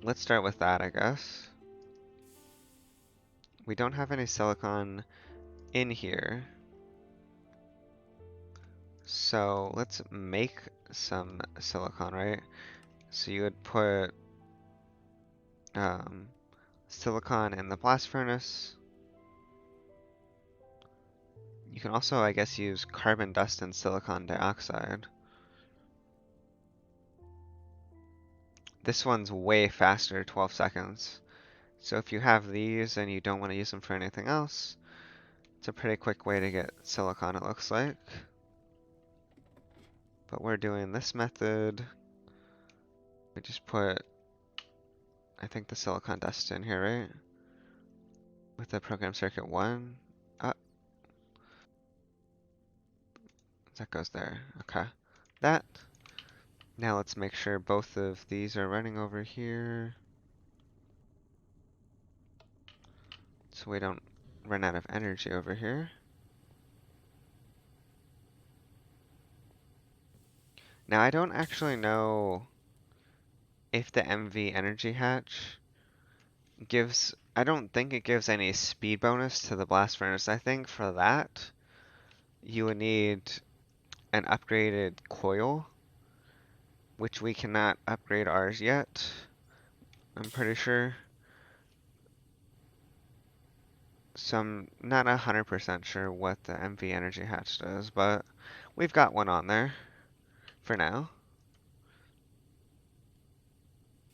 Let's start with that, I guess. We don't have any silicon in here. So let's make some silicon, right? So you would put um, silicon in the blast furnace. You can also, I guess, use carbon dust and silicon dioxide. This one's way faster, 12 seconds. So if you have these and you don't want to use them for anything else, it's a pretty quick way to get silicon, it looks like. But we're doing this method. We just put, I think, the silicon dust in here, right? With the program circuit 1. Ah, that goes there. Okay. That. Now let's make sure both of these are running over here, so we don't run out of energy over here. Now I don't actually know if the MV energy hatch gives, I don't think it gives any speed bonus to the blast furnace. I think for that, you would need an upgraded coil, which we cannot upgrade ours yet, I'm pretty sure. So I'm not 100% sure what the MV energy hatch does, but we've got one on there for now.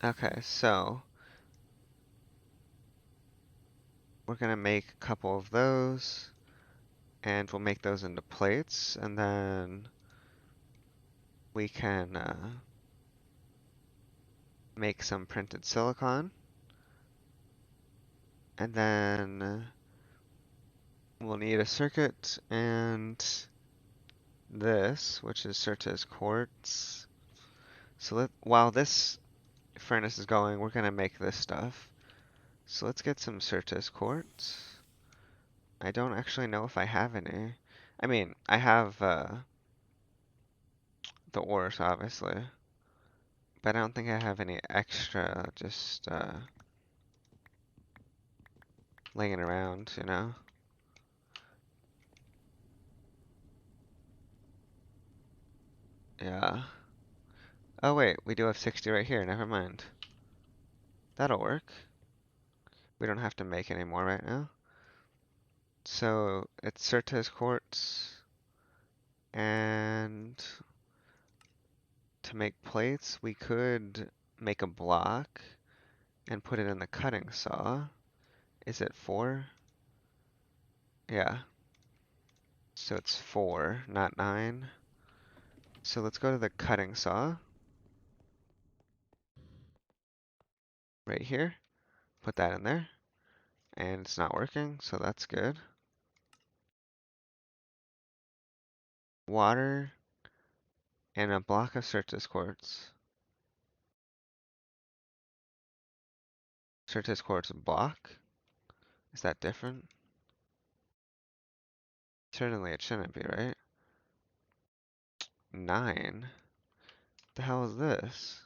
Okay, so we're gonna make a couple of those, and we'll make those into plates, and then we can make some printed silicon, and then we'll need a circuit and this, which is Certes quartz. So while this furnace is going, we're gonna make this stuff. So let's get some Certes quartz. I don't actually know if I have any. I mean, I have the ores, obviously, but I don't think I have any extra just laying around, you know? Yeah. Oh wait, we do have 60 right here, never mind. That'll work. We don't have to make any more right now. So it's Certes quartz, and to make plates, we could make a block and put it in the cutting saw. Is it 4? Yeah. So it's 4, not 9. So let's go to the cutting saw. Right here. Put that in there. And it's not working, so that's good. Water and a block of Certes quartz. Certes quartz block? Is that different? Certainly it shouldn't be, right? 9? The hell is this?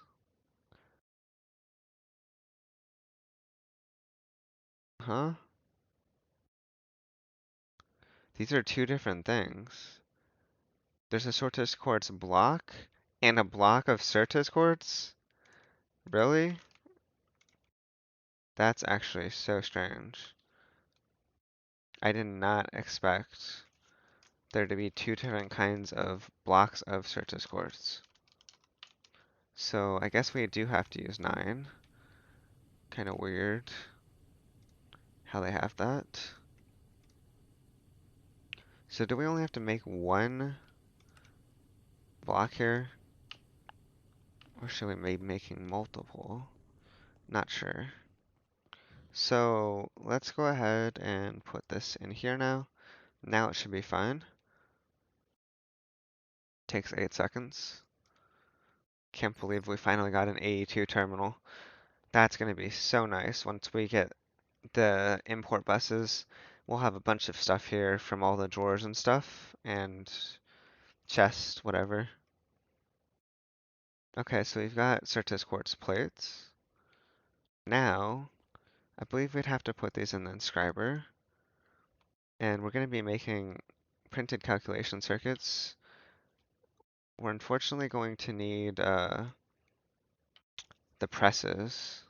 Huh? These are two different things. There's a Certes quartz block and a block of Certes quartz? Really? That's actually so strange. I did not expect there to be two different kinds of blocks of Certes quartz. So I guess we do have to use 9. Kind of weird how they have that. So do we only have to make one block here? Or should we be making multiple? Not sure. So let's go ahead and put this in here now. Now it should be fine. Takes 8 seconds. Can't believe we finally got an AE2 terminal. That's going to be so nice once we get the import buses. We'll have a bunch of stuff here from all the drawers and stuff, and chests, whatever. Okay, so we've got Certus quartz plates. Now, I believe we'd have to put these in the inscriber. And we're going to be making printed calculation circuits. We're unfortunately going to need the presses.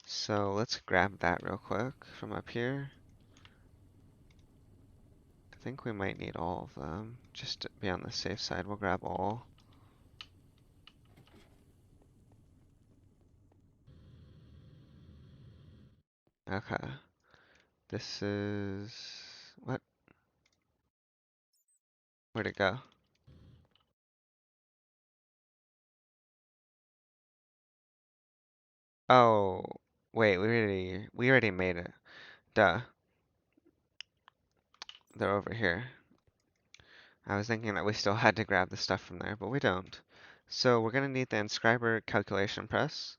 So let's grab that real quick from up here. I think we might need all of them. Just to be on the safe side, we'll grab all. Okay. This is... What? Where'd it go? Oh, wait, we already made it. Duh. They're over here. I was thinking that we still had to grab the stuff from there, but we don't. So we're gonna need the inscriber calculation press.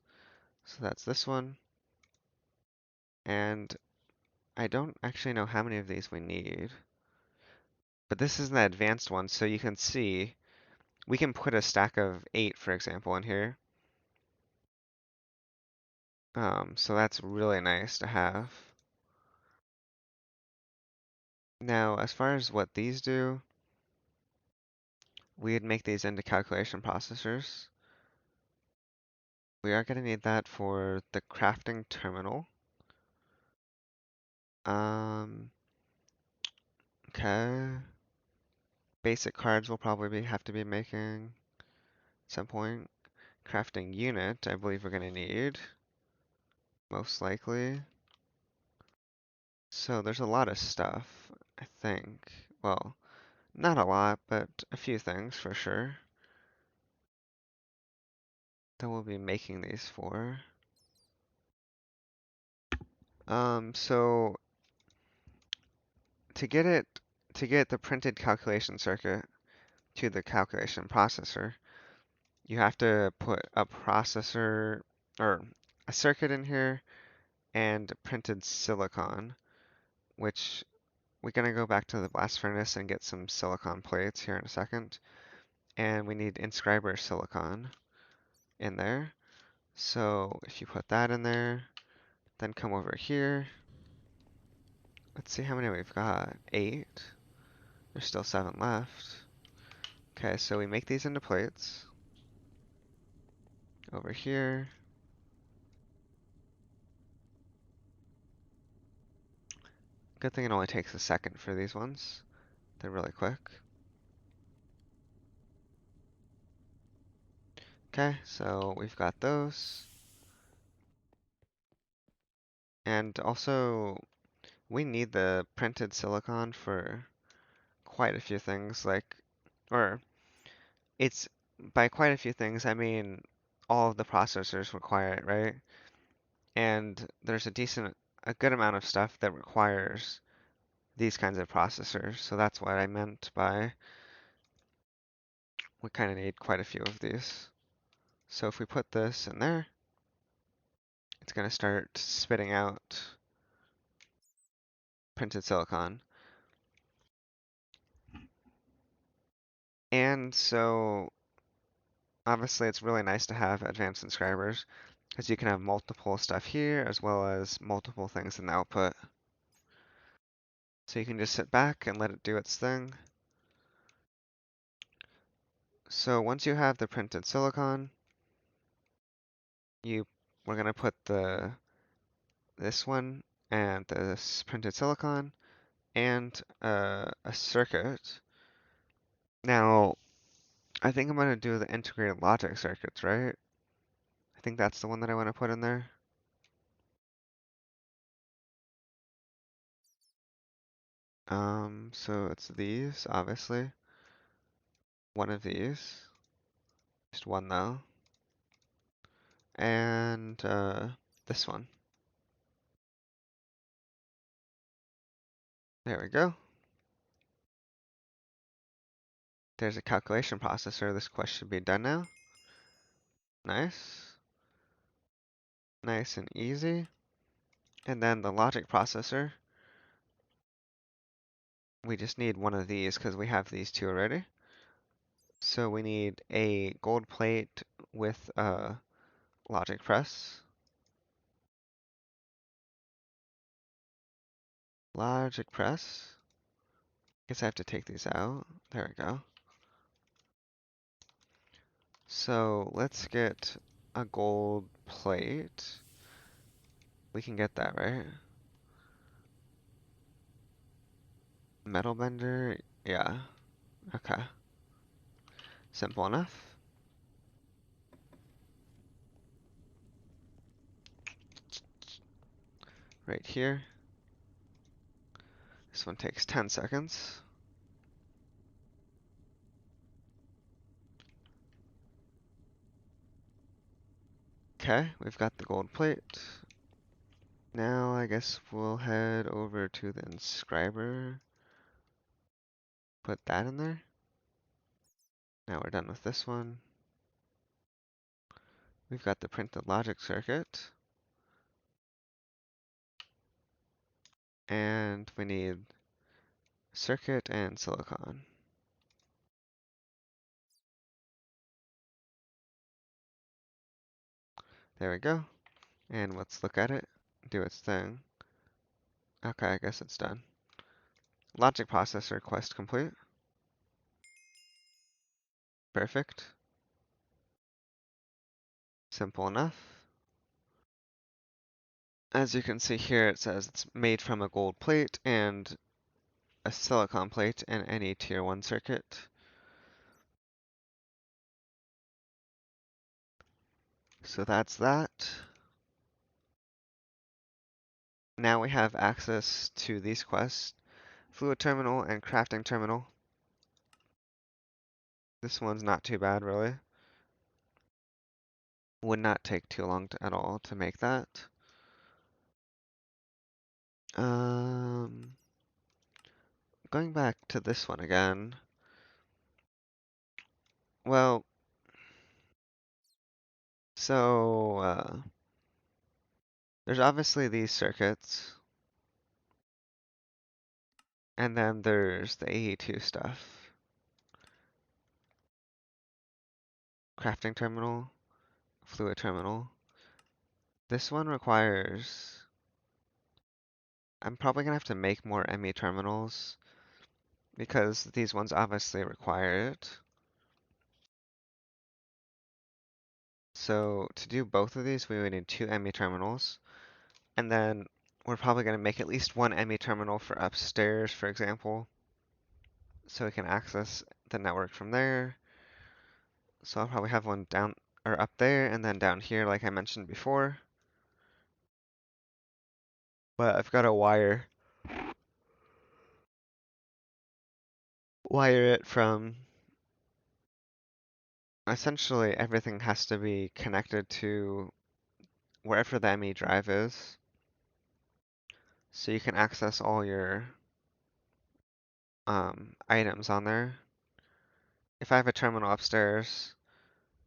So that's this one. And I don't actually know how many of these we need. But this is the advanced one, so you can see we can put a stack of 8, for example, in here. So that's really nice to have. Now, as far as what these do, we'd make these into calculation processors. We are going to need that for the crafting terminal. Um, okay. Basic cards will probably have to be making at some point. Crafting unit, I believe we're going to need, most likely. So there's a lot of stuff, I think. Well, not a lot, but a few things for sure that we'll be making these for. So to get it, to get the printed calculation circuit to the calculation processor, you have to put a processor or a circuit in here and printed silicon, which we're gonna go back to the blast furnace and get some silicon plates here in a second. And we need inscriber silicon in there. So if you put that in there, then come over here. Let's see how many we've got. 8. There's still 7 left. Okay, so we make these into plates. Over here. Good thing it only takes a second for these ones. They're really quick. Okay, so we've got those. And also, we need the printed silicon for quite a few things, like, or it's, by quite a few things, I mean all of the processors require it, right? And there's a good amount of stuff that requires these kinds of processors. So that's what I meant by we kind of need quite a few of these. So if we put this in there, it's going to start spitting out printed silicon. And so obviously it's really nice to have advanced inscribers because you can have multiple stuff here as well as multiple things in the output. So you can just sit back and let it do its thing. So once you have the printed silicon, we're gonna put this one and this printed silicon and a circuit. Now, I think I'm gonna do the integrated logic circuits, right? I think that's the one that I want to put in there. So it's these, obviously. One of these. Just one though. And this one. There we go. There's a calculation processor. This quest should be done now. Nice. Nice and easy. And then the logic processor. We just need one of these because we have these two already. So we need a gold plate with logic press. Logic press. Guess I have to take these out. There we go. So let's get a gold plate. We can get that, right? Metal bender, yeah. Okay. Simple enough. Right here. This one takes 10 seconds. Okay, we've got the gold plate. Now I guess we'll head over to the inscriber. Put that in there. Now we're done with this one. We've got the printed logic circuit. And we need circuit and silicon. There we go. And let's look at it, do its thing. Okay, I guess it's done. Logic processor quest complete. Perfect. Simple enough. As you can see here, it says it's made from a gold plate and a silicon plate and any tier 1 circuit. So that's that. Now we have access to these quests, fluid terminal and crafting terminal. This one's not too bad, really. Would not take too long at all to make that. Going back to this one again. Well, so there's obviously these circuits, and then there's the AE2 stuff. Crafting terminal, fluid terminal. This one requires, I'm probably gonna have to make more ME terminals because these ones obviously require it. So to do both of these, we would need 2 ME terminals. And then we're probably gonna make at least 1 ME terminal for upstairs, for example, so we can access the network from there. So I'll probably have one down or up there and then down here like I mentioned before. But I've got to wire it from, essentially everything has to be connected to wherever the ME drive is. So you can access all your items on there. If I have a terminal upstairs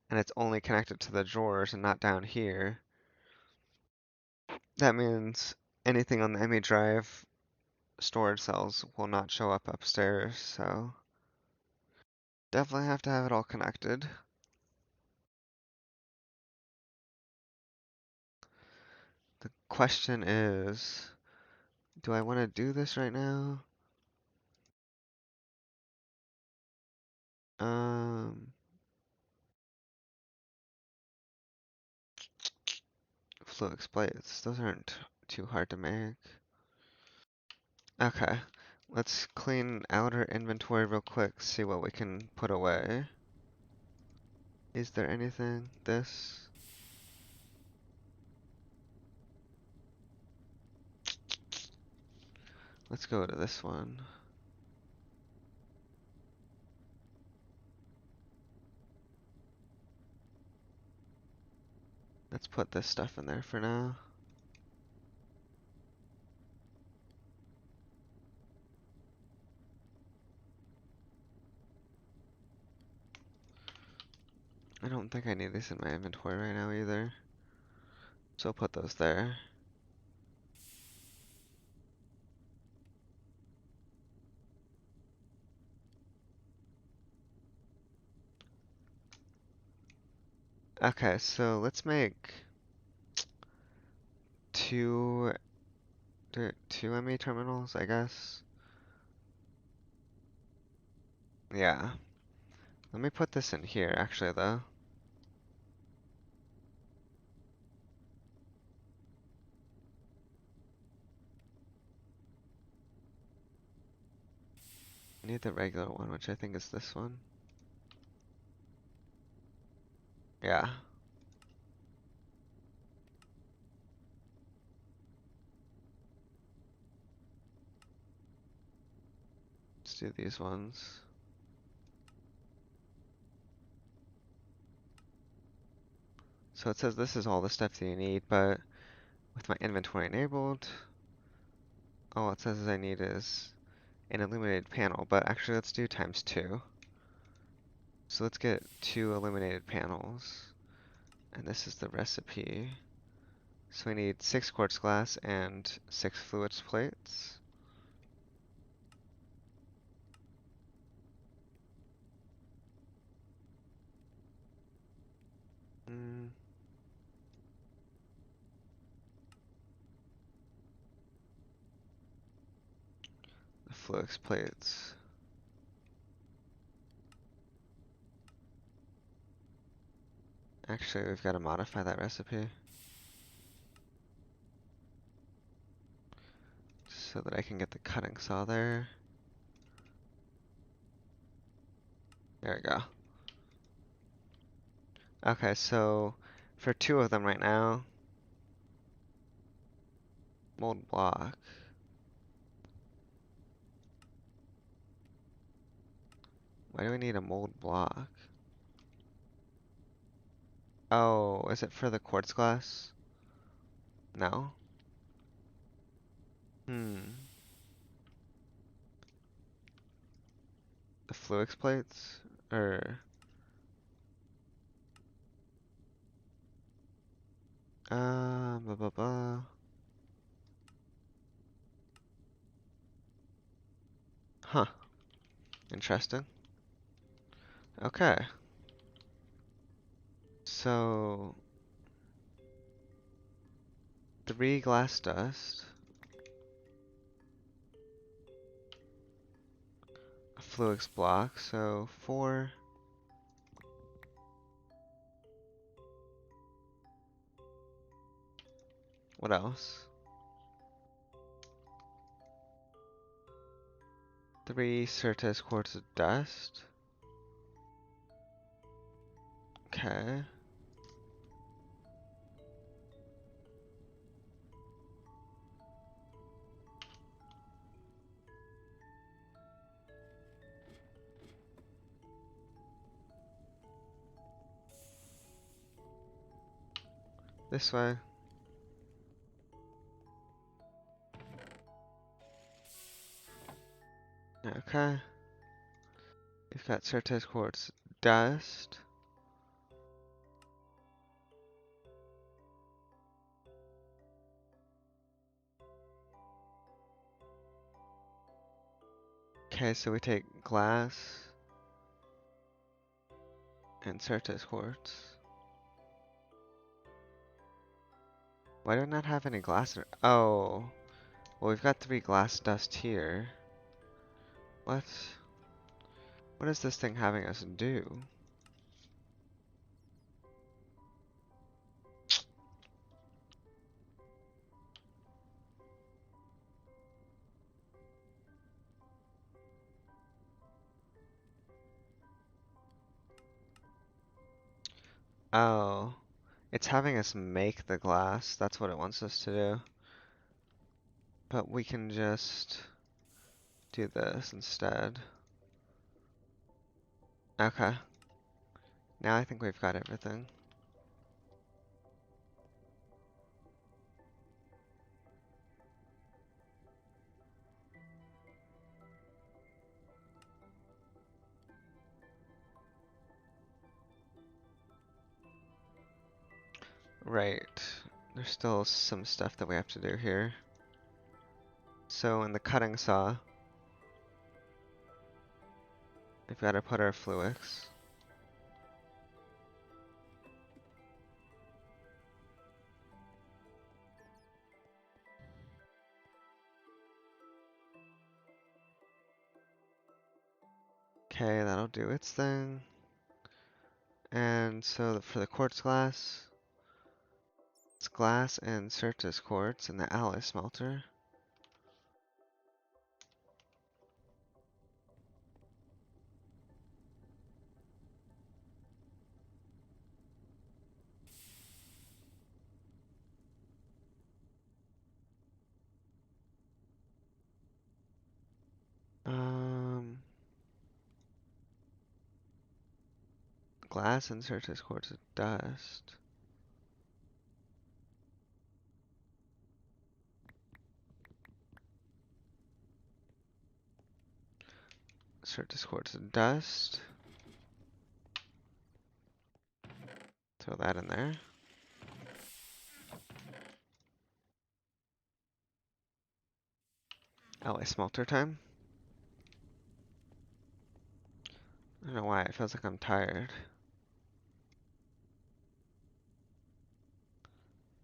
and it's only connected to the drawers and not down here, that means anything on the ME drive storage cells will not show up upstairs, so definitely have to have it all connected. The question is, do I want to do this right now? Fluix plates, those aren't too hard to make. Okay, let's clean out our inventory real quick, see what we can put away. Is there anything? This? Let's go to this one. Let's put this stuff in there for now. I don't think I need this in my inventory right now either. So I'll put those there. Okay, so let's make two, two ME terminals, I guess. Yeah. Let me put this in here, actually, though. I need the regular one, which I think is this one. Yeah. Let's do these ones. So it says this is all the stuff that you need, but with my inventory enabled, all it says I need is an illuminated panel, but actually let's do times 2. So let's get 2 illuminated panels, and this is the recipe. So we need 6 quartz glass and 6 fluids plates. Mm, the fluix plates. Actually, we've got to modify that recipe so that I can get the cutting saw there. There we go. Okay, so for 2 of them right now, mold block. Why do we need a mold block? Oh, is it for the quartz glass? No? Hmm. The fluix plates? Or, blah blah blah. Huh. Interesting. Okay. So, 3 glass dust, a fluix block, so 4. What else? 3 Certes quartz dust. Okay. This way. Okay. We've got Certes quartz dust. Okay, so we take glass and Certes quartz. Why do I not have any glass? Oh, well, we've got 3 glass dust here. What? What is this thing having us do? Oh, it's having us make the glass. That's what it wants us to do. But we can just do this instead. Okay. Now I think we've got everything. Right. There's still some stuff that we have to do here. So in the cutting saw, we've got to put our fluix. Okay, that'll do its thing. And so for the quartz glass, it's glass and Certus quartz in the alloy smelter. Glass and Certus quartz of dust. Certus quartz of dust. Throw that in there. Alloy smelter time. I don't know why, it feels like I'm tired.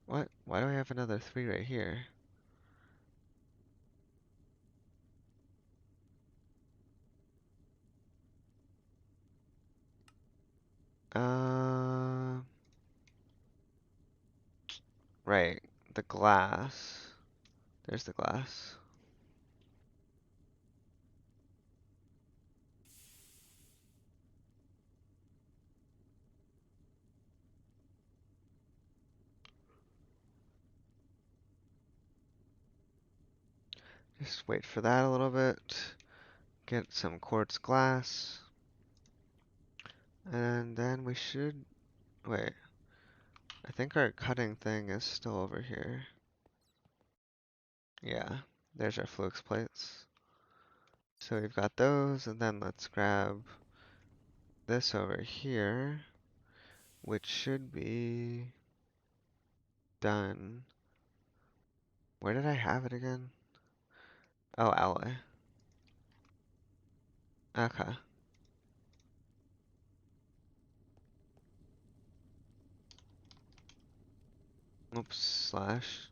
What? Why do I have another 3 right here? Uh, right. The glass. There's the glass. Just wait for that a little bit. Get some quartz glass. And then we should... Wait. I think our cutting thing is still over here. Yeah. There's our flux plates. So we've got those, and then let's grab this over here, which should be done. Where did I have it again? Oh, alloy. Okay. Oops, slash.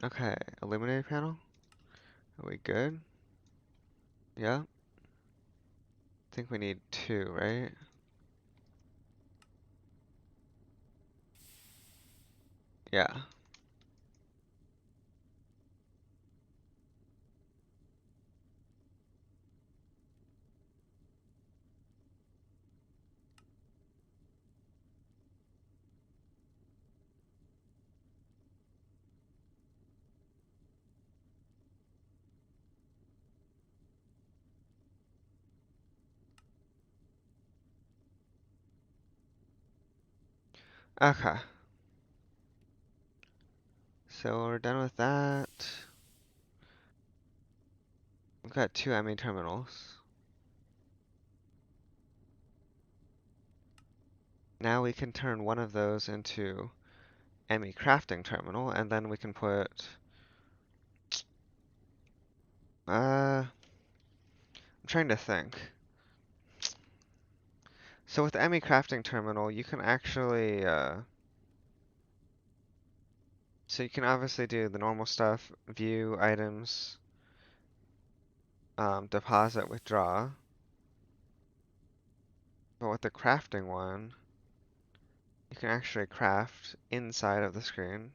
Okay, illuminator panel. Are we good? Yeah. I think we need 2, right? Yeah. Okay. So we're done with that. We've got 2 ME terminals. Now we can turn one of those into ME crafting terminal, and then we can put... I'm trying to think. So with the ME crafting terminal, you can actually... so you can obviously do the normal stuff, view items, deposit, withdraw. But with the crafting one, you can actually craft inside of the screen.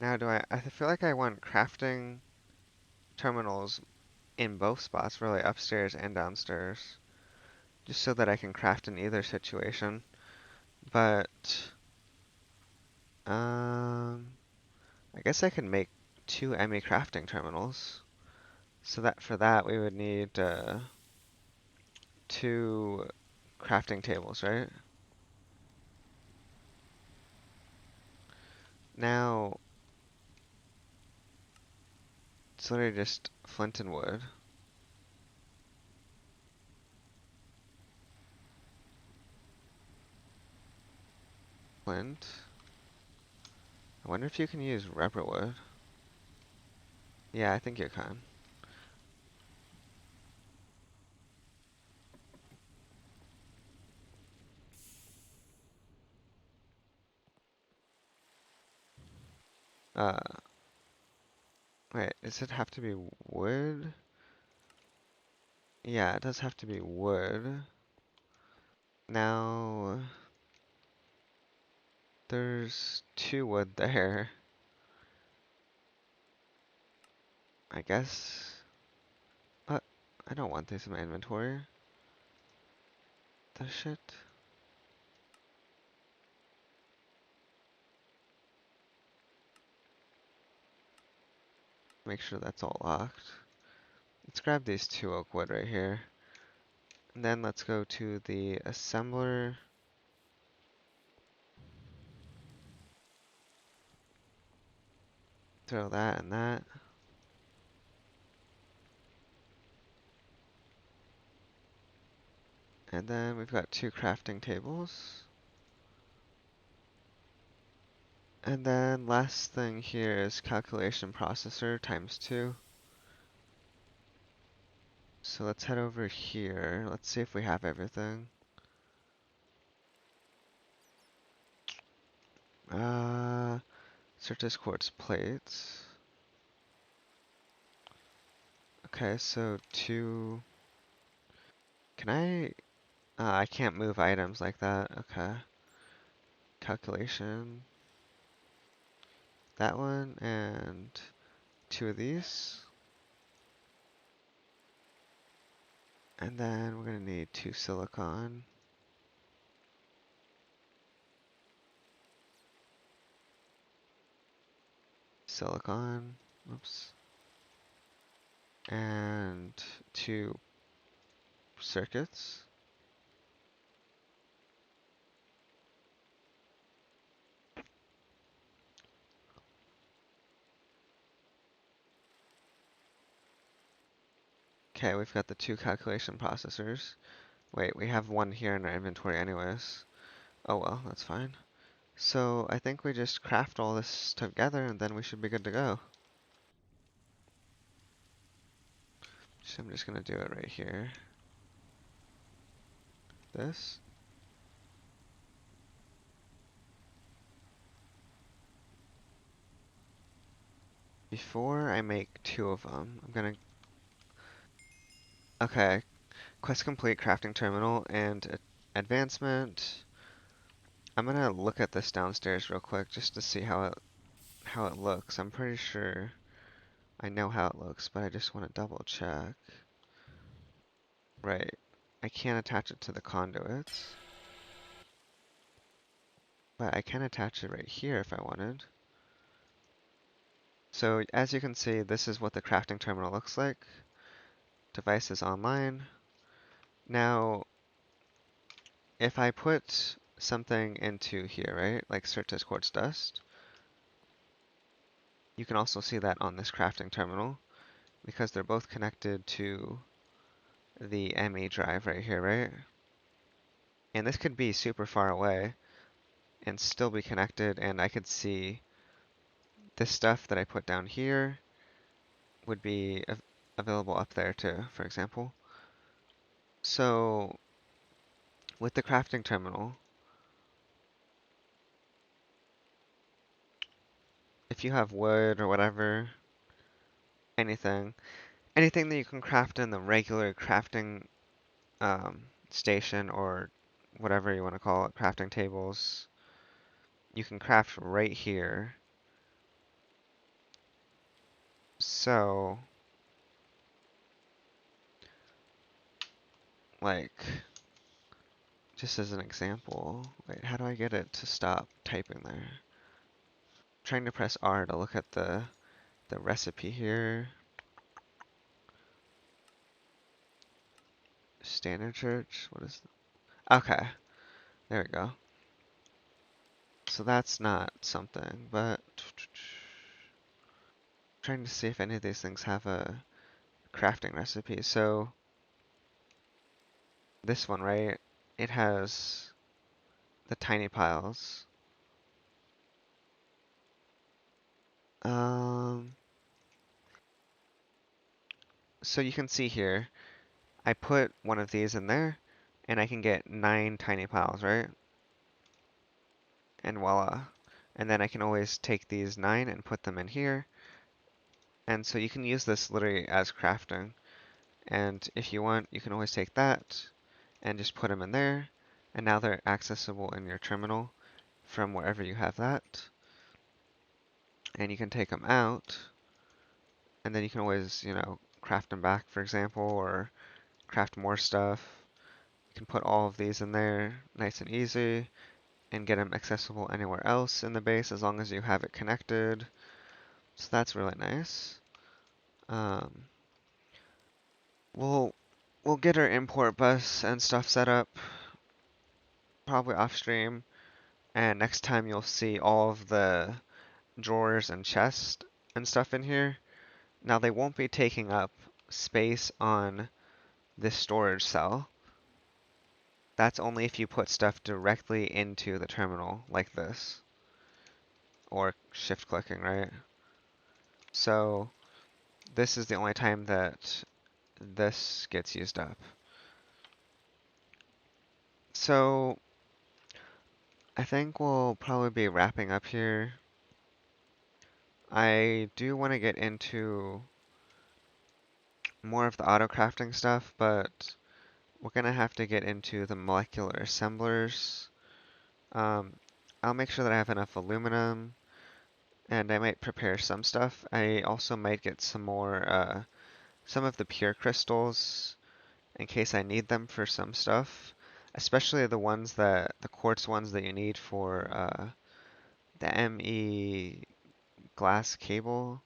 Now I feel like I want crafting terminals in both spots, really upstairs and downstairs, just so that I can craft in either situation. But, I guess I can make 2 ME crafting terminals. So that for that we would need 2 crafting tables, right? Now, it's literally just flint and wood. Flint. I wonder if you can use rubber wood. Yeah, I think you can. Wait, does it have to be wood? Yeah, it does have to be wood. Now, there's 2 wood there. I guess. But I don't want this in my inventory. The shit. Make sure that's all locked. Let's grab these 2 oak wood right here. And then let's go to the assembler. Throw that and that. And then we've got 2 crafting tables. And then last thing here is calculation processor times 2. So let's head over here. Let's see if we have everything. Certus quartz plates. Okay, so 2. Can I can't move items like that. Okay. Calculation. That one and 2 of these. And then we're gonna need 2 silicon. Silicon. Oops. And 2 circuits. Okay, we've got the 2 calculation processors. Wait, we have 1 here in our inventory anyways. Oh well, that's fine. So I think we just craft all this together and then we should be good to go. So I'm just gonna do it right here. This. Before I make 2 of them, I'm gonna... Okay, quest complete, crafting terminal, and advancement. I'm gonna look at this downstairs real quick just to see how it looks. I'm pretty sure I know how it looks, but I just want to double check. Right. I can't attach it to the conduits, but I can attach it right here if I wanted. So as you can see, this is what the crafting terminal looks like. Device is online. Now, if I put something into here, right, like Certus quartz dust, you can also see that on this crafting terminal because they're both connected to the ME drive right here, right? And this could be super far away and still be connected, and I could see this stuff that I put down here would be available up there too, for example. So with the crafting terminal, if you have wood or whatever, anything, anything that you can craft in the regular crafting station or whatever you want to call it, crafting tables, you can craft right here. So, like, just as an example, wait, how do I get it to stop typing there? Trying to press R to look at the recipe here. Standard church, what is okay, there we go. So that's not something, but trying to see if any of these things have a crafting recipe. So this one, right? It has the tiny piles. Um, so you can see here, I put one of these in there, and I can get 9 tiny piles, right? And voila. And then I can always take these 9 and put them in here, And so you can use this literally as crafting. And if you want, you can always take that and just put them in there. And now they're accessible in your terminal from wherever you have that. And you can take them out, and then you can always, craft them back, for example, or craft more stuff. You can put all of these in there, nice and easy, and get them accessible anywhere else in the base as long as you have it connected. So that's really nice. Um, we'll we'll get our import bus and stuff set up probably off stream, and next time you'll see all of the drawers and chests and stuff in here. Now they won't be taking up space on this storage cell. That's only if you put stuff directly into the terminal like this, or shift clicking, right? So this is the only time that this gets used up. So I think we'll probably be wrapping up here. I do want to get into more of the auto crafting stuff, but we're gonna have to get into the molecular assemblers. Um, I'll make sure that I have enough aluminum, and I might prepare some stuff. I also might get some more, some of the pure crystals in case I need them for some stuff, especially the quartz ones that you need for the ME glass cable,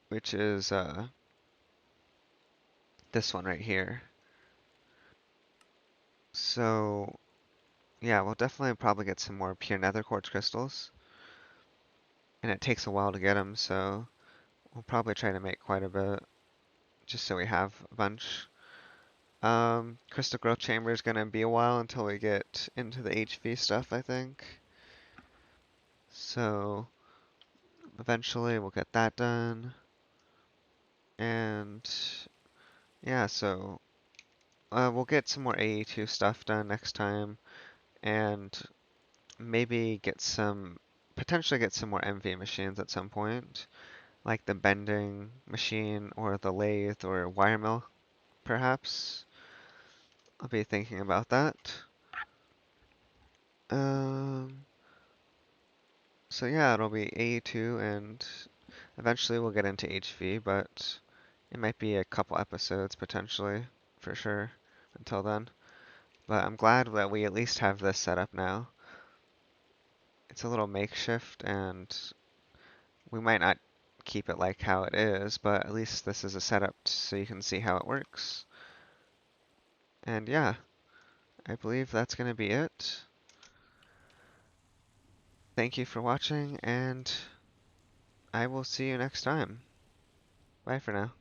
which is this one right here. So yeah, we'll definitely probably get some more pure nether quartz crystals, and it takes a while to get them, so we'll probably try to make quite a bit, just so we have a bunch. Crystal growth chamber is gonna be a while until we get into the HV stuff, I think. So eventually we'll get that done. And yeah, so we'll get some more AE2 stuff done next time, and maybe potentially get some more MV machines at some point, like the bending machine or the lathe or wire mill, perhaps. I'll be thinking about that. Um, so yeah, it'll be AE2 and eventually we'll get into HV, but it might be a couple episodes potentially, for sure, until then. But I'm glad that we at least have this set up now. It's a little makeshift, and we might not keep it like how it is, but at least this is a setup so you can see how it works. And yeah, I believe that's going to be it. Thank you for watching, and I will see you next time. Bye for now.